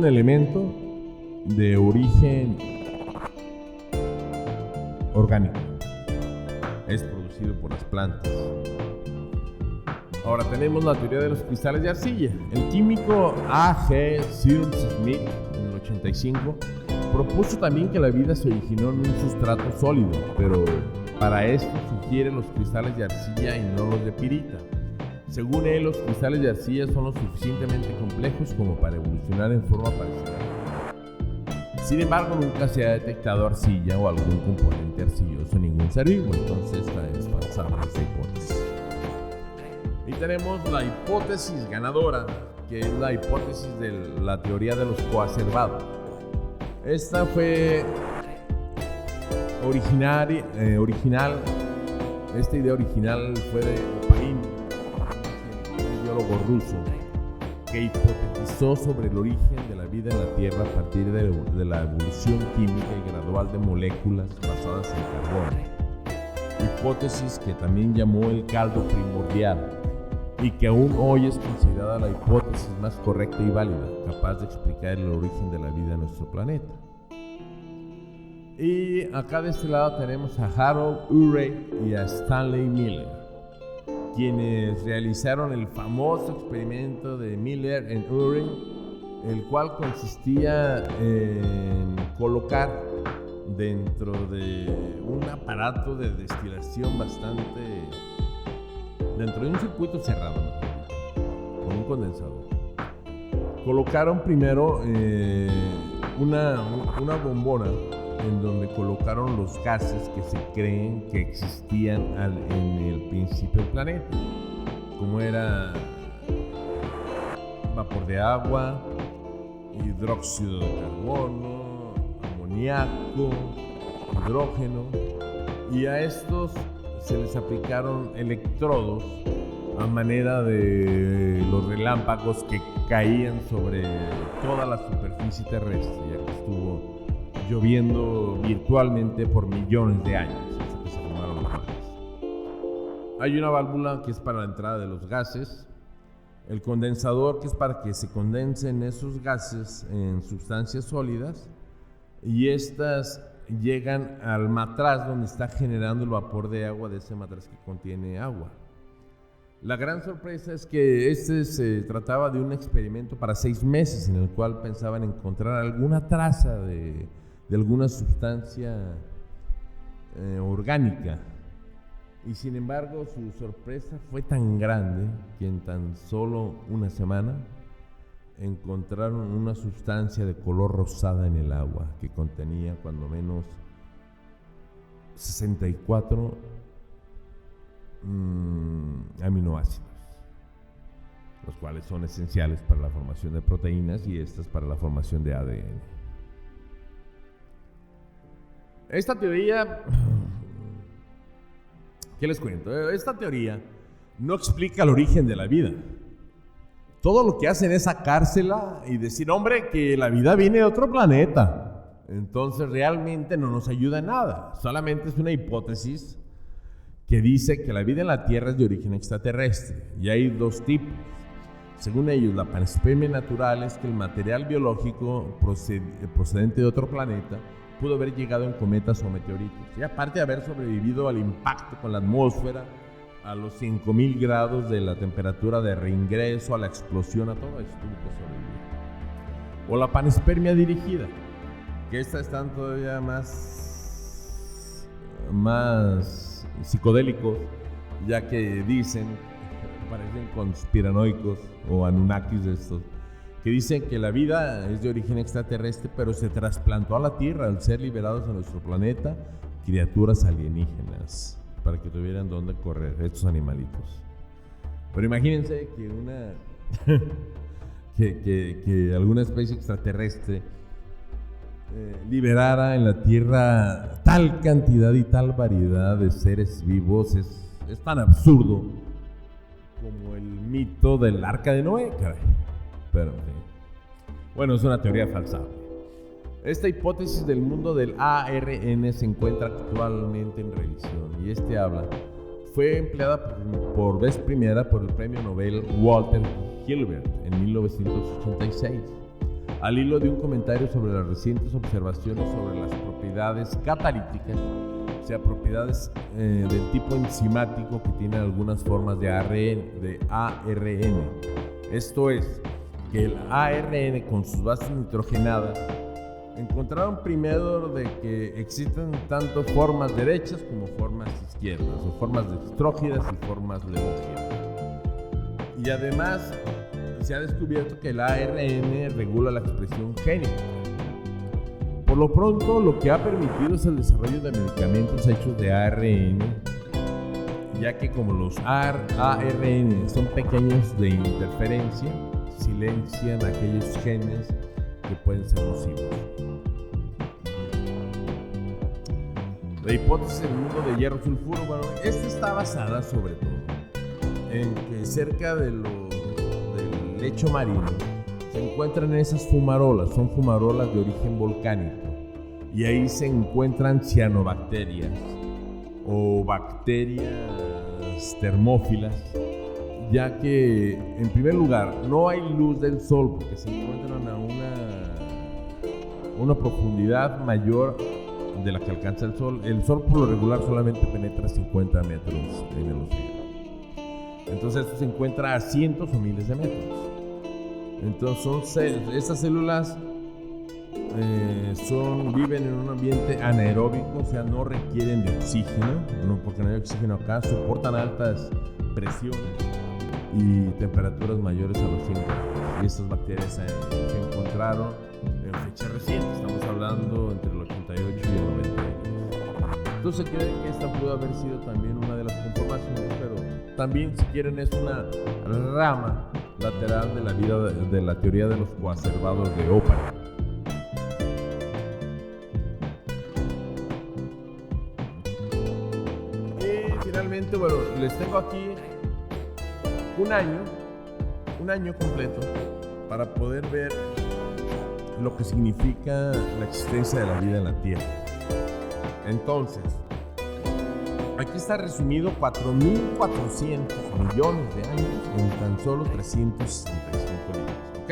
elemento de origen orgánico. Es producido por las plantas. Ahora tenemos la teoría de los cristales de arcilla. El químico A.G. Searles Smith, en el 85, propuso también que la vida se originó en un sustrato sólido, pero para esto sugiere los cristales de arcilla y no los de pirita. Según él, los cristales de arcilla son lo suficientemente complejos como para evolucionar en forma parecida. Sin embargo, nunca se ha detectado arcilla o algún componente arcilloso en ningún ser vivo, entonces esta es falsable esta hipótesis. Y tenemos la hipótesis ganadora, que es la hipótesis de la teoría de los coacervados. Esta fue original Esta idea original fue de Oparin, un biólogo ruso, que hipotetizó sobre el origen de la vida en la Tierra a partir de la evolución química y gradual de moléculas basadas en carbono. Hipótesis que también llamó el caldo primordial y que aún hoy es considerada la hipótesis más correcta y válida, capaz de explicar el origen de la vida en nuestro planeta. Y acá de este lado tenemos a Harold Urey y a Stanley Miller, quienes realizaron el famoso experimento de Miller en Urey, el cual consistía en colocar dentro de un aparato de destilación dentro de un circuito cerrado, con un condensador. Colocaron primero una bombona en donde colocaron los gases que se creen que existían en el principio del planeta, como era vapor de agua, hidróxido de carbono, amoníaco, hidrógeno, y a estos se les aplicaron electrodos a manera de los relámpagos que caían sobre toda la superficie terrestre, ya que estuvo lloviendo virtualmente por millones de años hasta que se formaron los mares. Hay una válvula que es para la entrada de los gases, el condensador que es para que se condensen esos gases en sustancias sólidas, y estas llegan al matraz donde está generando el vapor de agua de ese matraz que contiene agua. La gran sorpresa es que se trataba de un experimento para 6 meses en el cual pensaban encontrar alguna traza de alguna sustancia orgánica, y sin embargo su sorpresa fue tan grande que en tan solo una semana encontraron una sustancia de color rosada en el agua que contenía cuando menos 64 aminoácidos, los cuales son esenciales para la formación de proteínas y estas para la formación de ADN. Esta teoría, ¿qué les cuento? Esta teoría no explica el origen de la vida. Todo lo que hacen es sacársela y decir, hombre, que la vida viene de otro planeta. Entonces realmente no nos ayuda en nada. Solamente es una hipótesis que dice que la vida en la Tierra es de origen extraterrestre. Y hay 2 tipos. Según ellos, la panspermia natural es que el material biológico procedente de otro planeta pudo haber llegado en cometas o meteoritos. Y aparte de haber sobrevivido al impacto con la atmósfera, a los 5000 grados de la temperatura de reingreso, a la explosión, a todo esto tuvo que sobrevivir. O la panspermia dirigida, que estas están todavía más psicodélicos, ya que dicen, parecen conspiranoicos o anunnakis de estos, que dicen que la vida es de origen extraterrestre, pero se trasplantó a la Tierra al ser liberados a nuestro planeta criaturas alienígenas, para que tuvieran dónde correr estos animalitos. Pero imagínense que que alguna especie extraterrestre liberara en la Tierra tal cantidad y tal variedad de seres vivos. Es tan absurdo como el mito del Arca de Noé, caray. Pero, bueno, es una teoría falsable. Esta hipótesis del mundo del ARN se encuentra actualmente en revisión, y fue empleada por vez primera por el premio Nobel Walter Hilbert en 1986, al hilo de un comentario sobre las recientes observaciones sobre las propiedades catalíticas, o sea, propiedades del tipo enzimático que tienen algunas formas de ARN. Esto es, que el ARN con sus bases nitrogenadas encontraron primero de que existen tanto formas derechas como formas izquierdas, o formas dextrógidas y formas levógidas. Y además se ha descubierto que el ARN regula la expresión génica. Por lo pronto, lo que ha permitido es el desarrollo de medicamentos hechos de ARN, ya que como los ARN son pequeños de interferencia, silencian aquellos genes que pueden ser nocivos. La hipótesis del mundo de hierro sulfuro, bueno, esta está basada sobre todo en que cerca del lecho marino se encuentran esas fumarolas, son fumarolas de origen volcánico, y ahí se encuentran cianobacterias o bacterias termófilas, ya que en primer lugar no hay luz del sol porque se encuentran a una profundidad mayor de la que alcanza el sol. El sol por lo regular solamente penetra 50 metros en el océano. Entonces esto se encuentra a cientos o miles de metros. Entonces estas células viven en un ambiente anaeróbico, o sea, no requieren de oxígeno, porque no hay oxígeno acá, soportan altas presiones y temperaturas mayores a los 100 grados. Y estas bacterias se encontraron en fecha reciente, estamos hablando entre el 88 y el 90 años. Entonces se cree que esta pudo haber sido también una de las conformaciones, pero también, si quieren, es una rama lateral de la vida de la teoría de los coacervados de Oparin. Y finalmente, bueno, les tengo aquí un año completo para poder ver lo que significa la existencia de la vida en la Tierra. Entonces, aquí está resumido 4.400 millones de años en tan solo 365 libros, ¿ok?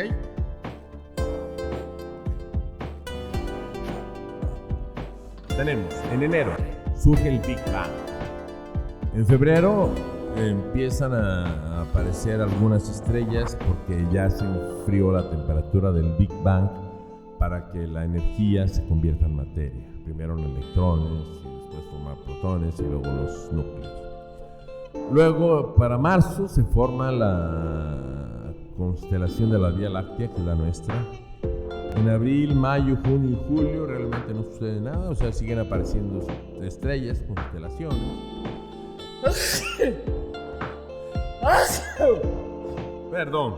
Tenemos, en enero surge el Big Bang. En febrero empiezan a aparecer algunas estrellas porque ya se enfrió la temperatura del Big Bang para que la energía se convierta en materia. Primero en electrones, y después formar protones y luego los núcleos. Luego, para marzo, se forma la constelación de la Vía Láctea, que es la nuestra. En abril, mayo, junio y julio realmente no sucede nada, o sea, siguen apareciendo estrellas, constelaciones. Perdón.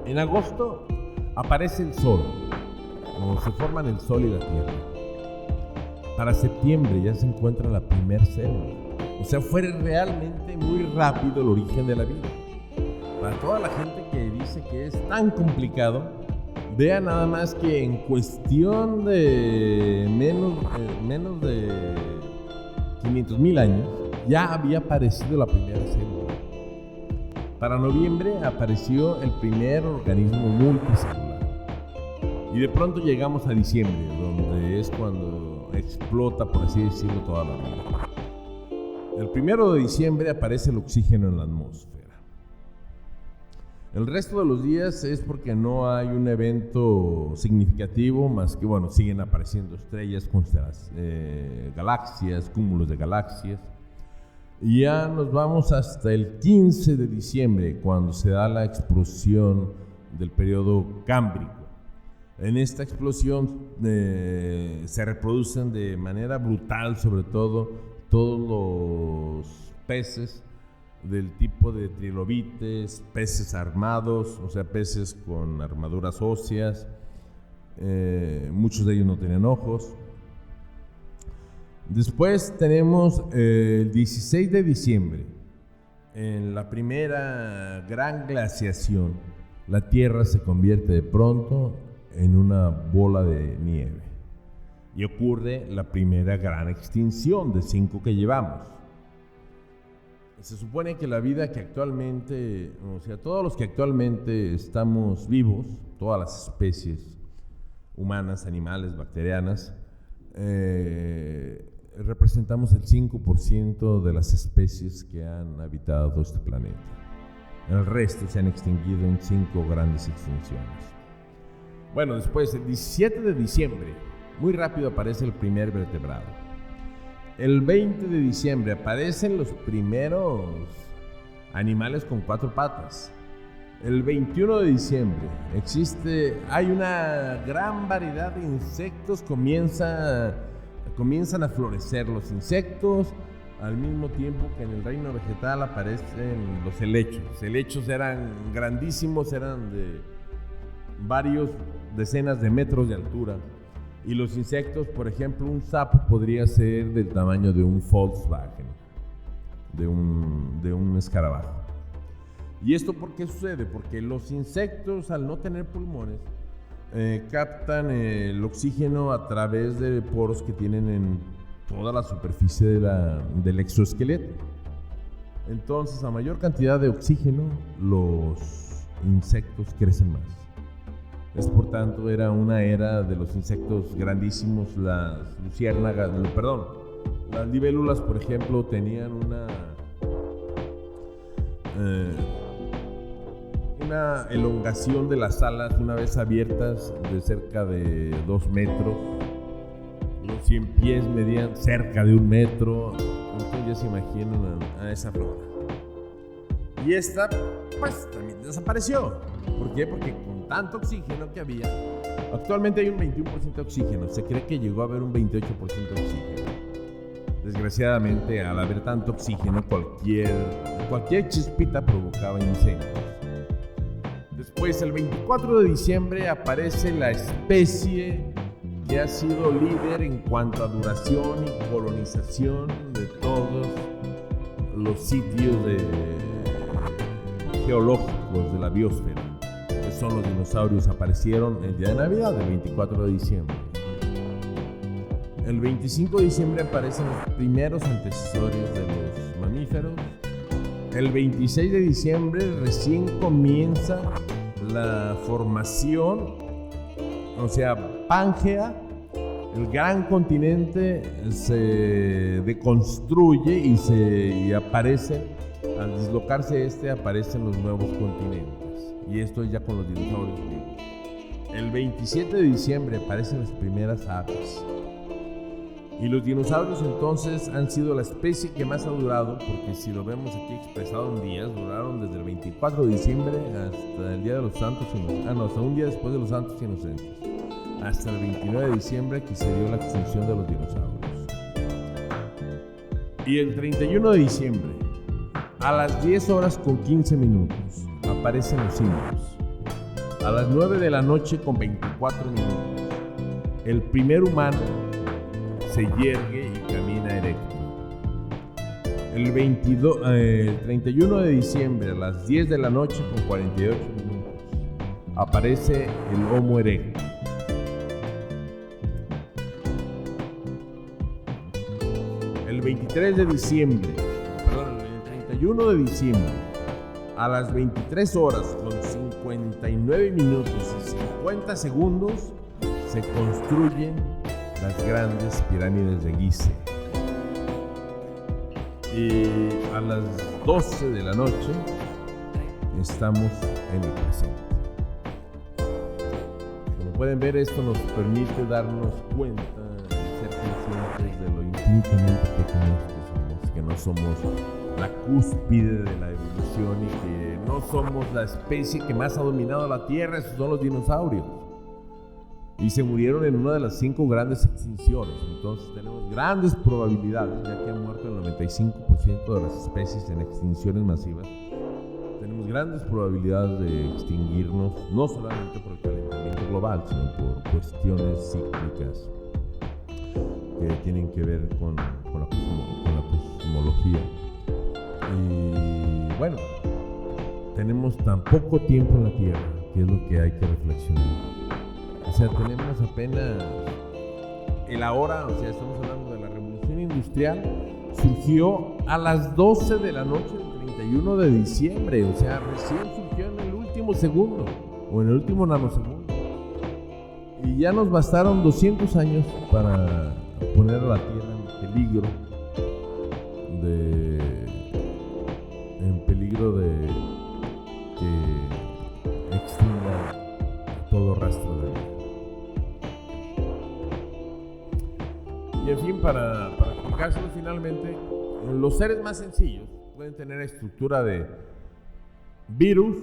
En agosto aparece el Sol, o se forman el Sol y la Tierra. Para septiembre ya se encuentra la primera célula. O sea, fue realmente muy rápido el origen de la vida. Para toda la gente que dice que es tan complicado, vean nada más que en cuestión de menos de 500,000 años ya había aparecido la primera célula. Para noviembre apareció el primer organismo multicelular. Y de pronto llegamos a diciembre, donde es cuando explota, por así decirlo, toda la vida. El 1 de diciembre aparece el oxígeno en la atmósfera. El resto de los días es porque no hay un evento significativo, más que, bueno, siguen apareciendo estrellas, galaxias, cúmulos de galaxias. Y ya nos vamos hasta el 15 de diciembre, cuando se da la explosión del periodo cámbrico. En esta explosión se reproducen de manera brutal, sobre todo, todos los peces del tipo de trilobites, peces armados, o sea, peces con armaduras óseas. Muchos de ellos no tienen ojos. Después tenemos el 16 de diciembre, en la primera gran glaciación, la Tierra se convierte de pronto en una bola de nieve y ocurre la primera gran extinción de 5 que llevamos. Se supone que la vida que actualmente, o sea, todos los que actualmente estamos vivos, todas las especies humanas, animales, bacterianas, representamos el 5% de las especies que han habitado este planeta. El resto se han extinguido en 5 grandes extinciones. Bueno, después, el 17 de diciembre, muy rápido aparece el primer vertebrado. El 20 de diciembre aparecen los primeros animales con 4 patas. El 21 de diciembre hay una gran variedad de insectos, comienzan a florecer los insectos, al mismo tiempo que en el reino vegetal aparecen los helechos. Los helechos eran grandísimos, eran de varios decenas de metros de altura, Y los insectos, por ejemplo, un sapo podría ser del tamaño de un Volkswagen, de un escarabajo. ¿Y esto por qué sucede? Porque los insectos, al no tener pulmones, captan el oxígeno a través de poros que tienen en toda la superficie del exoesqueleto. Entonces, a mayor cantidad de oxígeno, los insectos crecen más. Por tanto, era una era de los insectos grandísimos. Las luciérnagas, las libélulas, por ejemplo, tenían una elongación de las alas una vez abiertas de cerca de 2 metros. Los 100 pies medían cerca de 1 metro. Entonces ya se imaginan a esa flora. Y esta, pues, también desapareció. ¿Por qué? Porque con tanto oxígeno que había, actualmente hay un 21% de oxígeno. Se cree que llegó a haber un 28% de oxígeno. Desgraciadamente, al haber tanto oxígeno, cualquier chispita provocaba incendios. Después, el 24 de diciembre, aparece la especie que ha sido líder en cuanto a duración y colonización de todos los sitios geológicos de la biosfera, que son los dinosaurios. Aparecieron el día de Navidad, el 24 de diciembre. El 25 de diciembre aparecen los primeros antecesores de los mamíferos. El 26 de diciembre recién comienza la formación, o sea, Pangea, el gran continente, se deconstruye y aparece, al dislocarse aparecen los nuevos continentes. Y esto es ya con los dinosaurios vivos. El 27 de diciembre aparecen las primeras aves. Y los dinosaurios entonces han sido la especie que más ha durado, porque si lo vemos aquí expresado en días, duraron desde el 24 de diciembre hasta el Día de los Santos Inocentes. Hasta un día después de los Santos Inocentes. Hasta el 29 de diciembre, que se dio la extinción de los dinosaurios. Y el 31 de diciembre, a las 10 horas con 15 minutos, aparecen los simios. A las 9 de la noche con 24 minutos, el primer humano se yergue y camina erecto. El 31 de diciembre, a las 10 de la noche con 48 minutos, aparece el Homo erectus. El 23 de diciembre, el 31 de diciembre, a las 23 horas con 59 minutos y 50 segundos, se construyen las grandes pirámides de Gizeh. Y a las 12 de la noche estamos en el presente. Como pueden ver, esto nos permite darnos cuenta y ser conscientes de lo infinitamente pequeños que no somos la cúspide de la evolución y que no somos la especie que más ha dominado la Tierra. Esos son los dinosaurios. Y se murieron en una de las 5 grandes extinciones. Entonces tenemos grandes probabilidades, ya que han muerto el 95% de las especies en extinciones masivas. Tenemos grandes probabilidades de extinguirnos, no solamente por el calentamiento global, sino por cuestiones cíclicas que tienen que ver con la cosmología. Y bueno, tenemos tan poco tiempo en la Tierra, que es lo que hay que reflexionar. O sea, tenemos apenas el ahora, o sea, estamos hablando de la revolución industrial, surgió a las 12 de la noche del 31 de diciembre, o sea, recién surgió en el último segundo, o en el último nanosegundo. Y ya nos bastaron 200 años para poner a la Tierra en peligro de que extinga todo rastro de vida. Y en fin, para explicárselo finalmente, los seres más sencillos pueden tener estructura de virus,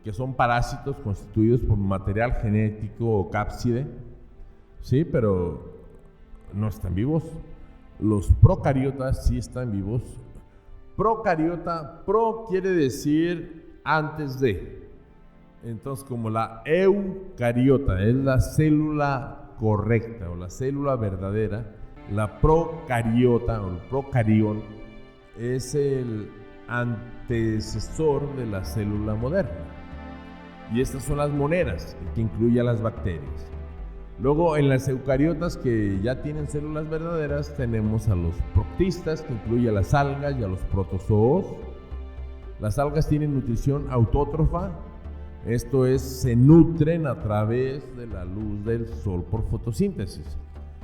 que son parásitos constituidos por material genético o cápside, sí, pero no están vivos. Los procariotas sí están vivos. Procariota, pro quiere decir antes de. Entonces, como la eucariota es la célula correcta o la célula verdadera, la procariota o el procarión, es el antecesor de la célula moderna. Y estas son las moneras, que incluye a las bacterias. Luego, en las eucariotas que ya tienen células verdaderas, tenemos a los protistas, que incluye a las algas y a los protozoos. Las algas tienen nutrición autótrofa, esto es, se nutren a través de la luz del sol por fotosíntesis.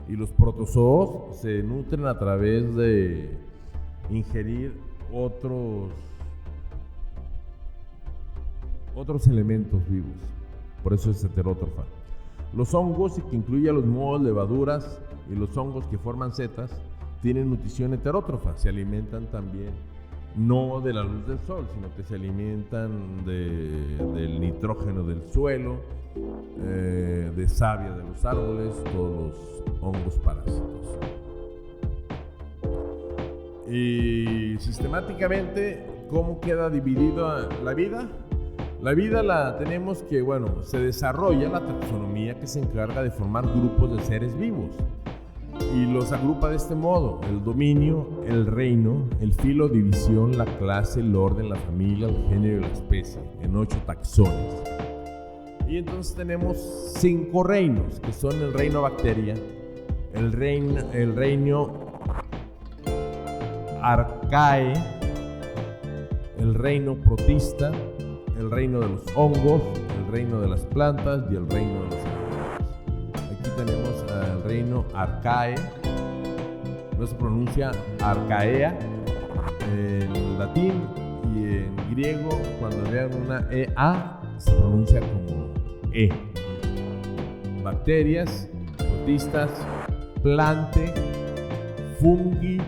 Y los protozoos se nutren a través de ingerir otros elementos vivos, por eso es heterótrofa. Los hongos, que incluye a los mohos, levaduras y los hongos que forman setas, tienen nutrición heterótrofa, se alimentan también no de la luz del sol, sino que se alimentan del nitrógeno del suelo, de savia de los árboles, todos los hongos parásitos. Y sistemáticamente, ¿cómo queda dividida la vida? La vida la tenemos que, se desarrolla la taxonomía, que se encarga de formar grupos de seres vivos y los agrupa de este modo: el dominio, el reino, el filo, división, la clase, el orden, la familia, el género y la especie, en 8 taxones. Y entonces tenemos 5 reinos, que son el reino bacteria, el reino arcae, el reino protista, el reino de los hongos, el reino de las plantas y el reino de los animales. Aquí tenemos el reino arcae, no se pronuncia arcaea en latín, y en griego, cuando vean una EA, se pronuncia como E. Bacterias, protistas, plante, fungi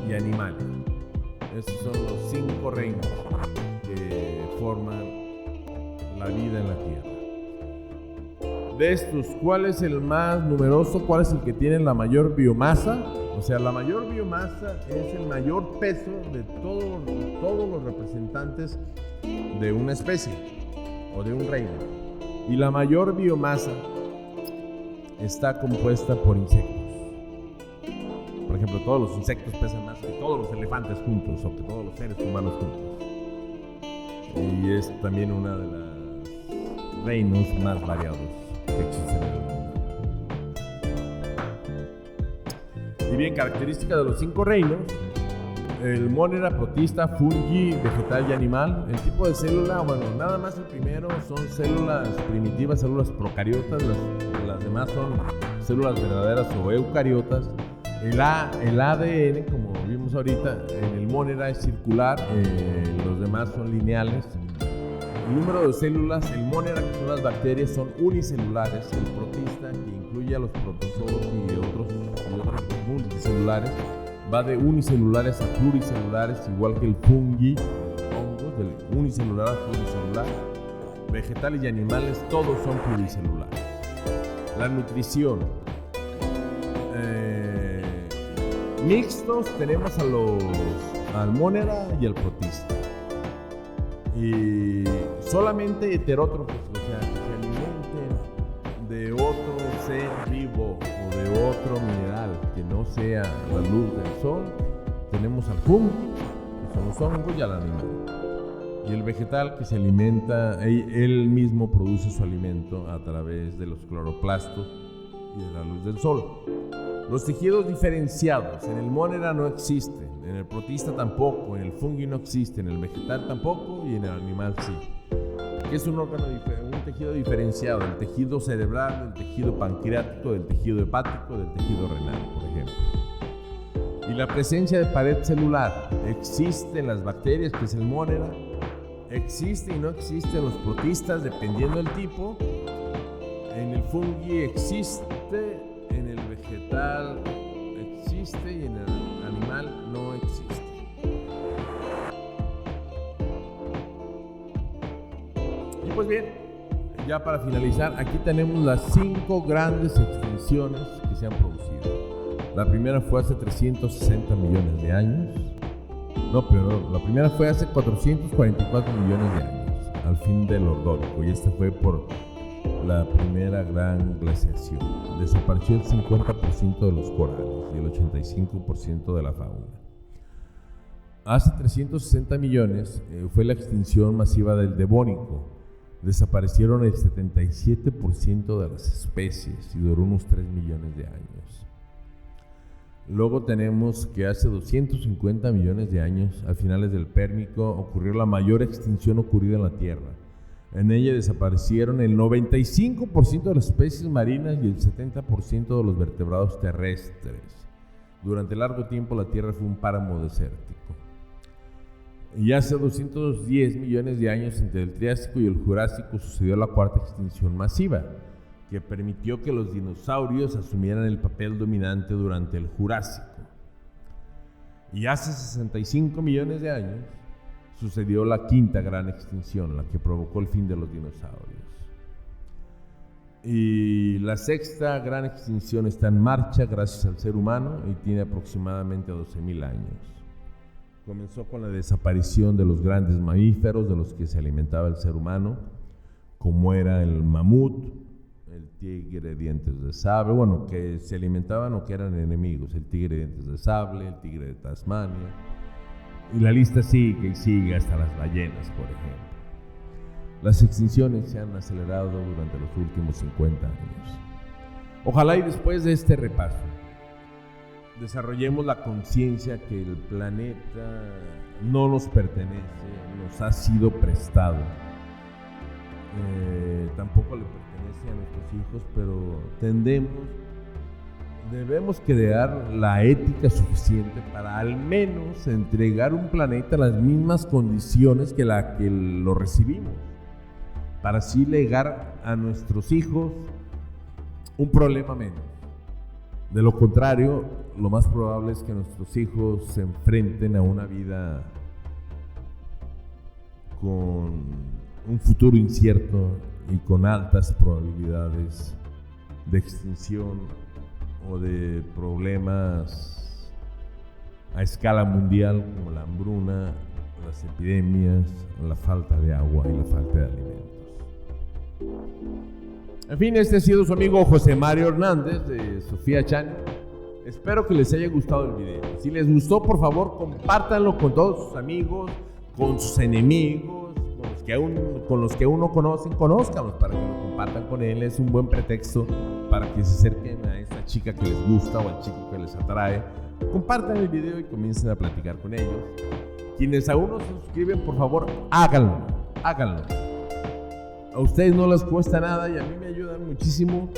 y animales. Esos son los 5 reinos que forman la vida en la Tierra. De estos, ¿cuál es el más numeroso? ¿Cuál es el que tiene la mayor biomasa? O sea, la mayor biomasa es el mayor peso de todos los representantes de una especie o de un reino. Y la mayor biomasa está compuesta por insectos. Por ejemplo, todos los insectos pesan más que todos los elefantes juntos o que todos los seres humanos juntos. Y es también uno de los reinos más variados que existen en el mundo. Y bien, características de los 5 reinos: el monera, protista, fungi, vegetal y animal. El tipo de célula, nada más el primero son células primitivas, células procariotas, las demás son células verdaderas o eucariotas. El ADN, como vimos ahorita, en el monera es circular, los demás son lineales. El número de células, el monera, que son las bacterias, son unicelulares. El protista, que incluye a los protozoos y otros multicelulares, va de unicelulares a pluricelulares, igual que el fungi, hongos, del unicelular a pluricelular. Vegetales y animales, todos son pluricelulares. La nutrición. Mixtos tenemos al monera y al protista. Y solamente heterótrofos, o sea, que se alimenten de otro ser vivo o de otro mineral que no sea la luz del sol. Tenemos al fungi, que son los hongos, y al animal. Y el vegetal, que se alimenta, él mismo produce su alimento a través de los cloroplastos y de la luz del sol. Los tejidos diferenciados en el monera no existen, en el protista tampoco, en el fungi no existe, en el vegetal tampoco y en el animal sí. ¿Qué es un tejido diferenciado? El tejido cerebral, del tejido pancreático, del tejido hepático, del tejido renal, por ejemplo. Y la presencia de pared celular existe en las bacterias, que es el monera, existe y no existe en los protistas, dependiendo del tipo. En el fungi existe, en el vegetal existe y en el animal no existe. Y pues bien, ya para finalizar, aquí tenemos las 5 grandes extinciones que se han producido. La primera fue hace 360 millones de años. La primera fue hace 444 millones de años, al fin del Ordórico, y este fue por la primera gran glaciación. Desapareció el 50% de los corales y el 85% de la fauna. Hace 360 millones fue la extinción masiva del Devónico. Desaparecieron el 77% de las especies y duró unos 3 millones de años. Luego tenemos que hace 250 millones de años, a finales del Pérmico, ocurrió la mayor extinción ocurrida en la Tierra. En ella desaparecieron el 95% de las especies marinas y el 70% de los vertebrados terrestres. Durante largo tiempo la Tierra fue un páramo desértico. Y hace 210 millones de años, entre el Triásico y el Jurásico, sucedió la cuarta extinción masiva, que permitió que los dinosaurios asumieran el papel dominante durante el Jurásico. Y hace 65 millones de años sucedió la quinta gran extinción, la que provocó el fin de los dinosaurios. Y la sexta gran extinción está en marcha gracias al ser humano y tiene aproximadamente 12.000 años. Comenzó con la desaparición de los grandes mamíferos de los que se alimentaba el ser humano, como era el mamut, el tigre de dientes de sable, bueno, que se alimentaban o que eran enemigos, el tigre de dientes de sable, el tigre de Tasmania, y la lista sigue y sigue hasta las ballenas, por ejemplo. Las extinciones se han acelerado durante los últimos 50 años. Ojalá y después de este repaso desarrollemos la conciencia que el planeta no nos pertenece, nos ha sido prestado. Tampoco le pertenece a nuestros hijos, pero debemos crear la ética suficiente para al menos entregar un planeta a las mismas condiciones que la que lo recibimos, para así legar a nuestros hijos un problema menos. De lo contrario, lo más probable es que nuestros hijos se enfrenten a una vida con un futuro incierto y con altas probabilidades de extinción o de problemas a escala mundial como la hambruna, las epidemias, la falta de agua y la falta de alimentos. En fin, este ha sido su amigo José Mario Hernández de Sofía Channel. Espero que les haya gustado el video. Si les gustó, por favor, compártanlo con todos sus amigos, con sus enemigos, con los que aún no conocen, conózcanlos para que lo compartan con él. Es un buen pretexto para que se acerquen a esta chica que les gusta o al chico que les atrae. Compartan el video y comiencen a platicar con ellos. Quienes aún no se suscriben, por favor, háganlo. A ustedes no les cuesta nada y a mí me ayudan muchísimo.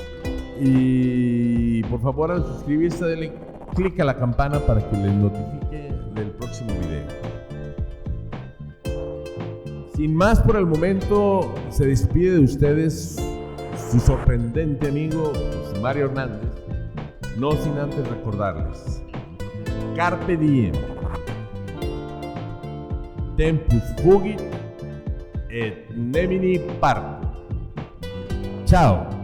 Y por favor, al suscribirse, denle clic a la campana para que les notifique del próximo video. Sin más por el momento, se despide de ustedes su sorprendente amigo José Mario Hernández, no sin antes recordarles: Carpe diem, tempus fugit et nemini parvo. Chao.